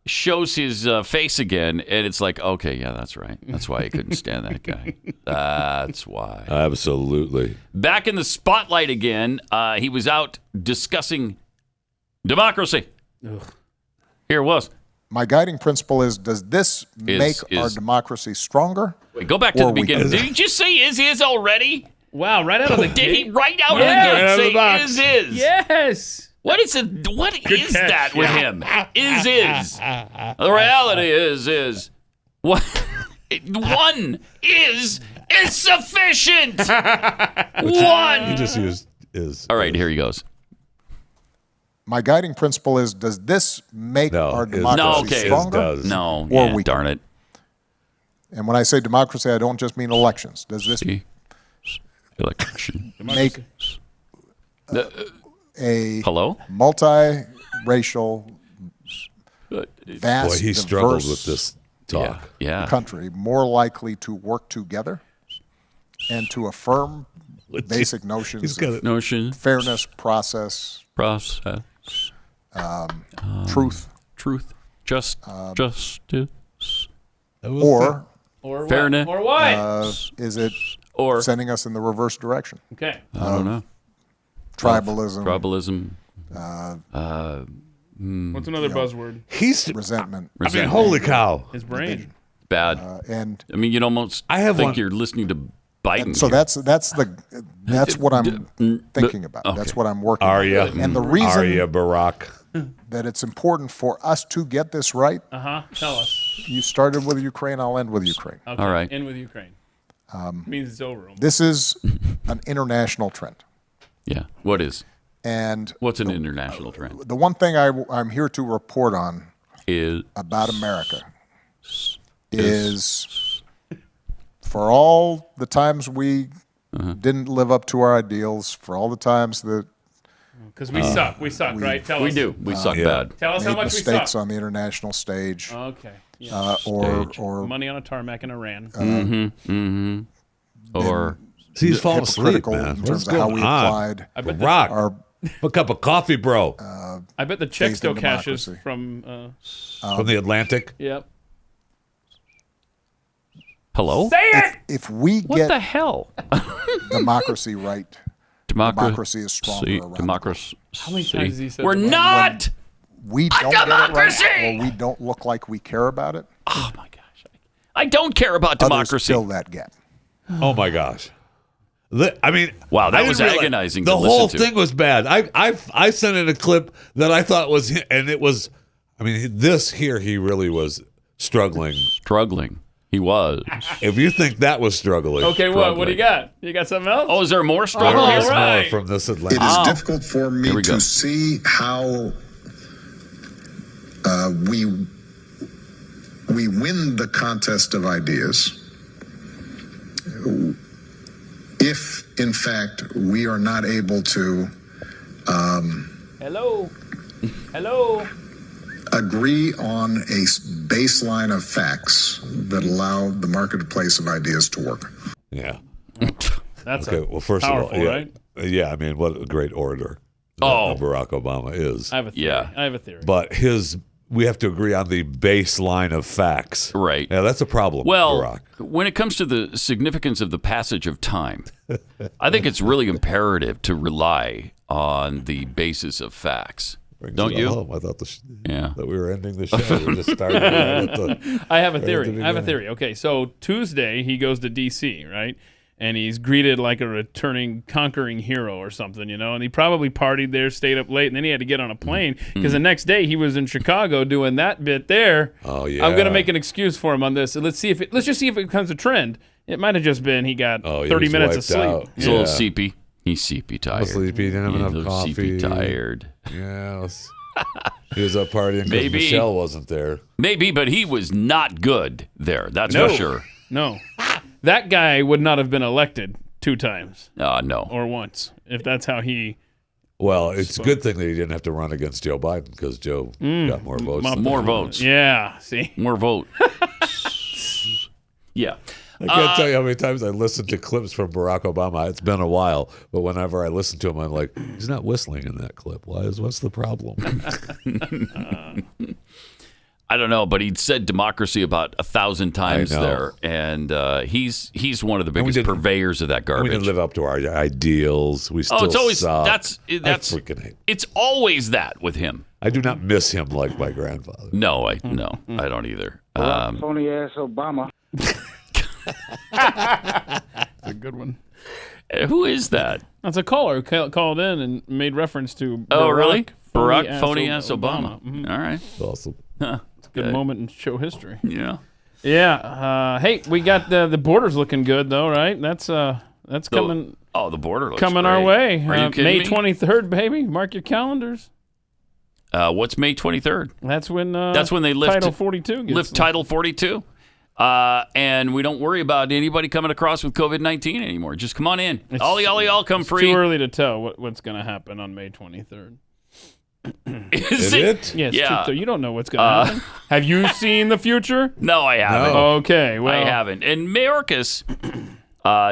shows his face again, and it's like, okay, yeah, that's right. That's why you couldn't stand that guy. That's why. Absolutely. Back in the spotlight again, he was out discussing democracy. Ugh. Here it was. My guiding principle is, does this make our democracy stronger? Wait, go back to the beginning. Did he just say is already? Wow, right out of the gate. Did he right out of the gate say is? Yes. What is that with him? Is. The reality is. What? One is sufficient. One. He just used is. All right, here he goes. My guiding principle is, does this make our democracy stronger? No, or weaker? Darn it. And when I say democracy, I don't just mean elections. Does this election make a hello multiracial, vast, Boy, he struggled diverse with this talk. Yeah. country more likely to work together and to affirm basic notions of fairness, process, truth, justice, or fairness, or what? Is it sending us in the reverse direction? Okay, I don't know. Tribalism. What's another buzzword? He's resentment. I mean, holy cow! His brain. Bad. And I mean, you'd almost think you're listening to Biden. So that's what I'm thinking about. Okay. That's what I'm working Are on. you? And the reason Are you, Barack? that it's important for us to get this right. Tell us. You started with Ukraine. I'll end with Ukraine. Okay. All right. End with Ukraine. Means it's over. This is an international trend. Yeah. What is? And what's an international trend? The one thing I'm here to report on is about America is for all the times we didn't live up to our ideals, for all the times that because we suck, right? Tell us. We do. We suck bad. Tell us how much we suck. Mistakes on the international stage. Okay. Or money on a tarmac in Iran. Or he's falling asleep, in man. terms What's of how going we on? applied Rock. A cup of coffee, bro. I bet the check faith still in cashes democracy. from. From the Atlantic. Yep. Hello? Say it! If we What get the hell? democracy right, democracy is stronger around democracy. How many times has he said We're the word? not we don't democracy! get it right, or we don't look like we care about it. Oh my gosh. I don't care about Others democracy. fill that gap. Oh my gosh. I mean, wow, that I was didn't realize- agonizing The to whole listen to. thing was bad. I sent in a clip that I thought was, and it was. I mean, this here he really was struggling. He was. If you think that was struggling, Okay, what do you got? You got something else? Oh, is there more There struggle? is All right. more from this Atlantic. It is difficult for me Here we go. to see how we win the contest of ideas if, in fact, we are not able to Hello. agree on a baseline of facts that allow the marketplace of ideas to work. Yeah. That's okay. Well, first of all, powerful, yeah, right? yeah. I mean, what a great orator Barack Obama is. I have a theory. I have a theory. But we have to agree on the baseline of facts. Right. Yeah, that's a problem. Well, Barack. when it comes to the significance of the passage of time, I think it's really imperative to rely on the basis of facts. Don't you? I thought that we were ending the show. We just started right at the, I have a right at theory. the I have a beginning. theory. Okay, so Tuesday he goes to D.C., right? and he's greeted like a returning conquering hero or something, and he probably partied there, stayed up late, and then he had to get on a plane because the next day he was in Chicago doing that bit there. Oh yeah. I'm gonna make an excuse for him on this. So let's just see if it becomes a trend. It might have just been he got 30 minutes of sleep. Out. He's a little sleepy. He's sleepy tired. Sleepy, didn't have enough coffee. Sleepy tired. Yes. He was up partying because Michelle wasn't there. Maybe, but he was not good there. That's for sure. No. That guy would not have been elected 2 times. No. Or once, if that's how he... Well, it's a good thing that he didn't have to run against Joe Biden because Joe got more votes. More votes. Yeah, see? More vote. Yeah. I can't tell you how many times I listened to clips from Barack Obama. It's been a while, but whenever I listen to him, I'm like, he's not whistling in that clip. What's the problem? I don't know, but he'd said democracy about 1,000 times there, and he's one of the biggest purveyors of that garbage. We didn't live up to our ideals. We still it's always suck. that's I freaking hate. It's always that with him. I do not miss him like my grandfather. No, I don't either. Phony ass Obama. That's a good one. Who is that? That's a caller who called in and made reference to Barack, really? Barack phony ass Obama. All right. Awesome. It's a good moment in show history. Yeah. Yeah. Hey, we got the border's looking good though, right? That's coming. Oh, the border looks coming great. our way. Are you kidding May me? 23rd, baby. Mark your calendars. What's May 23rd? That's when they lift Title 42 gets lift Title 42. And we don't worry about anybody coming across with COVID-19 anymore. Just come on in. All come free. It's too early to tell what's going to happen on May 23rd. Is it? Yes. Yeah. You don't know what's going to happen. Have you seen the future? No, I haven't. No. Okay. Well, I haven't. And Mayorkas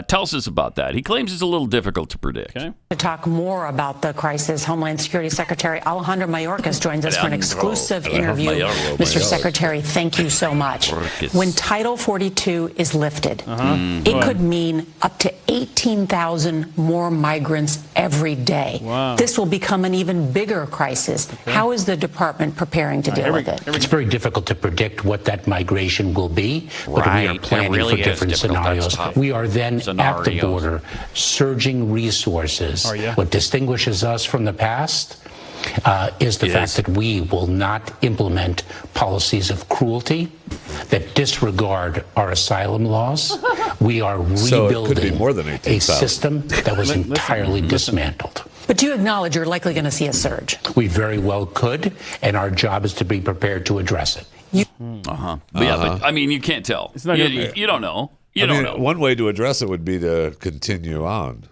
tells us about that. He claims it's a little difficult to predict. Okay. To talk more about the crisis, Homeland Security Secretary Alejandro Mayorkas joins us for an exclusive interview. Mr. Secretary, thank you so much. When Title 42 is lifted, it could mean up to 18,000 more migrants every day. Wow. This will become an even bigger crisis. How is the department preparing to deal with it? It's very difficult to predict what that migration will be, but we are planning for different scenarios. We are then at the border surging resources. What distinguishes us from the past is the fact that we will not implement policies of cruelty that disregard our asylum laws. We are rebuilding a system that was entirely dismantled. But do you acknowledge you're likely going to see a surge? We very well could, and our job is to be prepared to address it. But I mean, you can't tell. It's not gonna you don't know. You I don't mean, know. one way to address it would be to continue on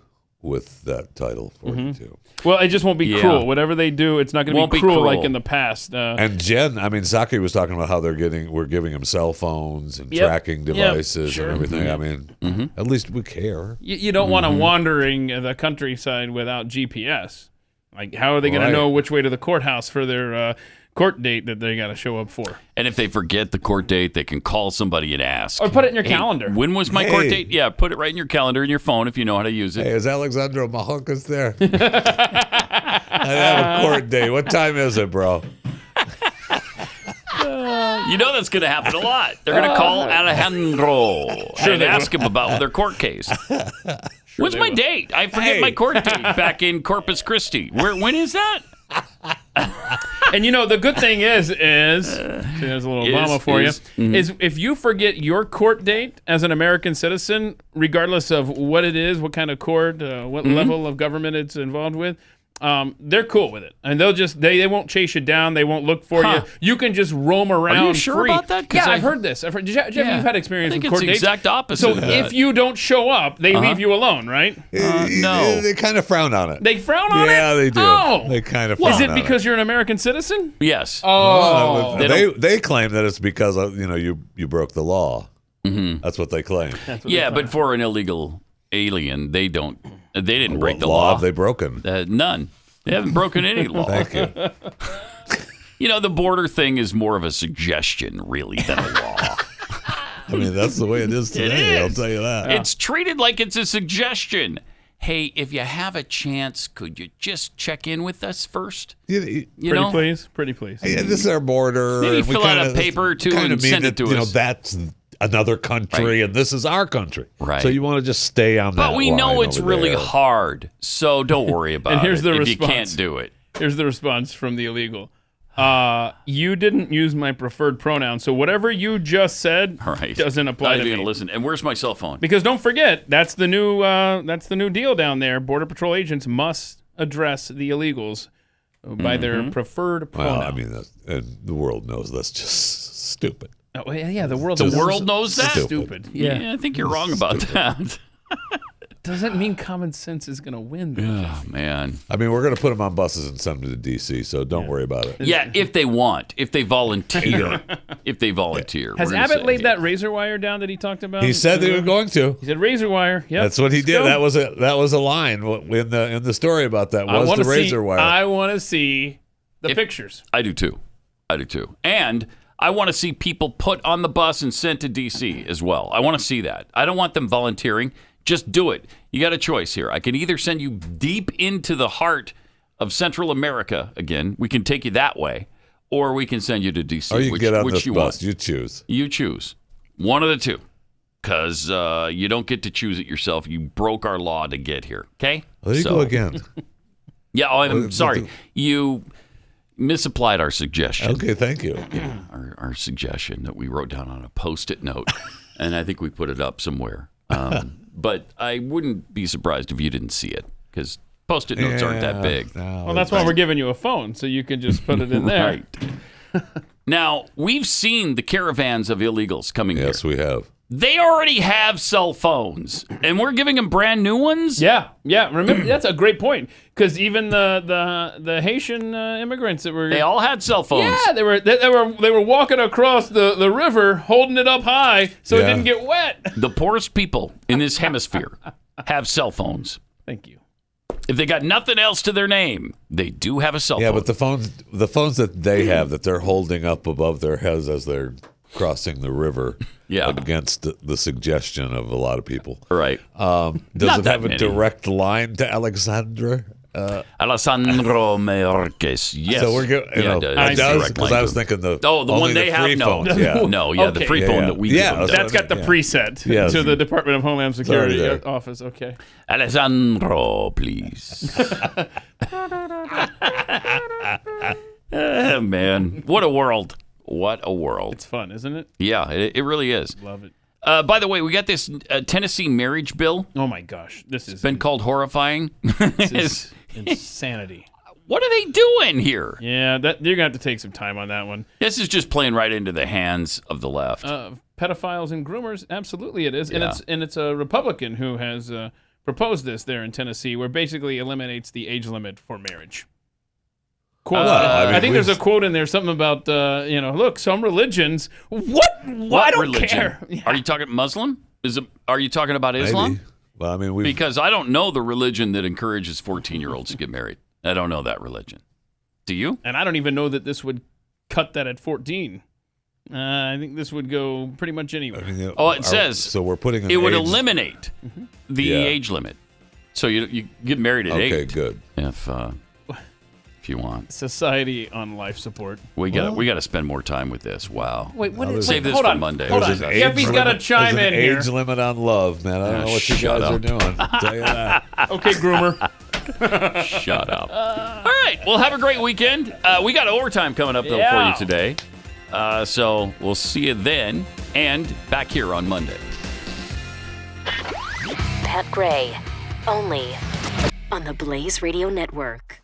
with that Title 42. Well, it just won't be cruel. Whatever they do, it's not going to be cruel like in the past. And Jen, I mean, Zaki was talking about how we're giving him cell phones and tracking devices and everything. I mean, at least we care. You don't want them wandering the countryside without GPS. Like, how are they going to know which way to the courthouse for their court date that they got to show up for? And if they forget the court date, they can call somebody and ask. Or put it in your calendar. When was my court date? Yeah, put it right in your calendar in your phone if you know how to use it. Hey, is Alexandra Mahokas there? I have a court date. What time is it, bro? You know that's going to happen a lot. They're going to call Alejandro and ask him about their court case. When's my date? I forget my court date back in Corpus Christi. When is that? And the good thing is there's a little Obama for you, is if you forget your court date as an American citizen, regardless of what it is, what kind of court, what level of government it's involved with, they're cool with it, and they'll just they won't chase you down. They won't look for you. You can just roam around. Are you sure free. about that? Yeah, I've heard this. Jeff, you've had experience with court dates. I think it's the exact opposite. So of that. if you don't show up, they leave you alone, right? No, they kind of frown on it. They frown on it. Yeah, they do. Oh, they kind of. Frown is it on because you're an American citizen? Yes. Oh, they claim that it's because you broke the law. That's what they claim. But for an illegal alien, they didn't break the law. law. Have they broken? None. They haven't broken any law. Thank you. The border thing is more of a suggestion, really, than a law. I mean, that's the way it is today. I'll tell you that. It's treated like it's a suggestion. Hey, if you have a chance, could you just check in with us first? Pretty please. Hey, this is our border. Maybe fill out a paper or two and send it to us. That's another country, and this is our country. Right. So you want to just stay on that. But we know it's really there. hard, so don't worry about And here's it the if response. you can't do it. Here's the response from the illegal. You didn't use my preferred pronoun, so whatever you just said doesn't apply Not to even me. gonna listen. And where's my cell phone? Because don't forget, that's the new deal down there. Border Patrol agents must address the illegals by their preferred pronoun. Well, I mean, and the world knows that's just stupid. Oh, yeah, the world knows that. Stupid. Yeah, I think you're wrong about that. Doesn't mean common sense is going to win. Though, Oh, man. I mean, we're going to put them on buses and send them to D.C., so don't worry about it. Yeah, if they want, if they volunteer. If they volunteer. Has We're gonna Abbott say, laid that razor wire down that he talked about? He said they were going to. He said razor wire. Yep. That's what he Let's did. go. That was a line in the story about that. I Was wanna the razor wire? I want to see the pictures. I do too. And I want to see people put on the bus and sent to D.C. as well. I want to see that. I don't want them volunteering. Just do it. You got a choice here. I can either send you deep into the heart of Central America again. We can take you that way. Or we can send you to D.C. Or you can get on which this you bus. want. You choose. You choose. One of the two. Because you don't get to choose it yourself. You broke our law to get here. Okay? There you go again. Yeah, I'm sorry. You misapplied our suggestion. Okay, thank you. Yeah, our suggestion that we wrote down on a Post-it note. And I think we put it up somewhere. But I wouldn't be surprised if you didn't see it. Because Post-it notes aren't that big. Well, that's why we're giving you a phone, so you can just put it in there. Right. Now, we've seen the caravans of illegals coming here. Yes, we have. They already have cell phones, and we're giving them brand new ones? Yeah. Remember, that's a great point. Because even the Haitian immigrants that were... They all had cell phones. Yeah, they were walking across the river, holding it up high so it didn't get wet. The poorest people in this hemisphere have cell phones. Thank you. If they got nothing else to their name, they do have a cell phone. Yeah, but the phones that they have that they're holding up above their heads as they're crossing the river against the suggestion of a lot of people. Right. Does it have a direct line to Alexandra? Alessandro Mayorkas. Yes. So we're good. It does, because I was thinking the one they have. No, the free phone that we give them. That's got the preset to the Department of Homeland Security office. Okay. Alessandro, please. Man, what a world. What a world. It's fun, isn't it? Yeah, it really is. Love it. By the way, we got this Tennessee marriage bill. Oh, my gosh. It's been called horrifying. This is insanity. What are they doing here? Yeah, you're going to have to take some time on that one. This is just playing right into the hands of the left. Pedophiles and groomers, absolutely it is. Yeah. And it's a Republican who has proposed this there in Tennessee, where basically eliminates the age limit for marriage. Quote, I think there's a quote in there, something about, look, some religions. What? I don't religion? care. Yeah. Are you talking Muslim? Are you talking about Islam? Maybe. Well, I mean, because I don't know the religion that encourages 14-year-olds to get married. I don't know that religion. Do you? And I don't even know that this would cut that at 14. I think this would go pretty much anywhere. I mean, it says so. We're putting it would eliminate the age limit. So you get married at 8. Okay, good. If you want. Society on life support. We got to spend more time with this. Wow. Wait, save this for Monday. Hold on. Jeffy's got to chime in here. Age limit on love, man. I don't know what you guys are doing. I'll tell you that. Okay, groomer. Shut up. All right. Well, have a great weekend. We got overtime coming up, though, for you today. So we'll see you then and back here on Monday. Pat Gray, only on the Blaze Radio Network.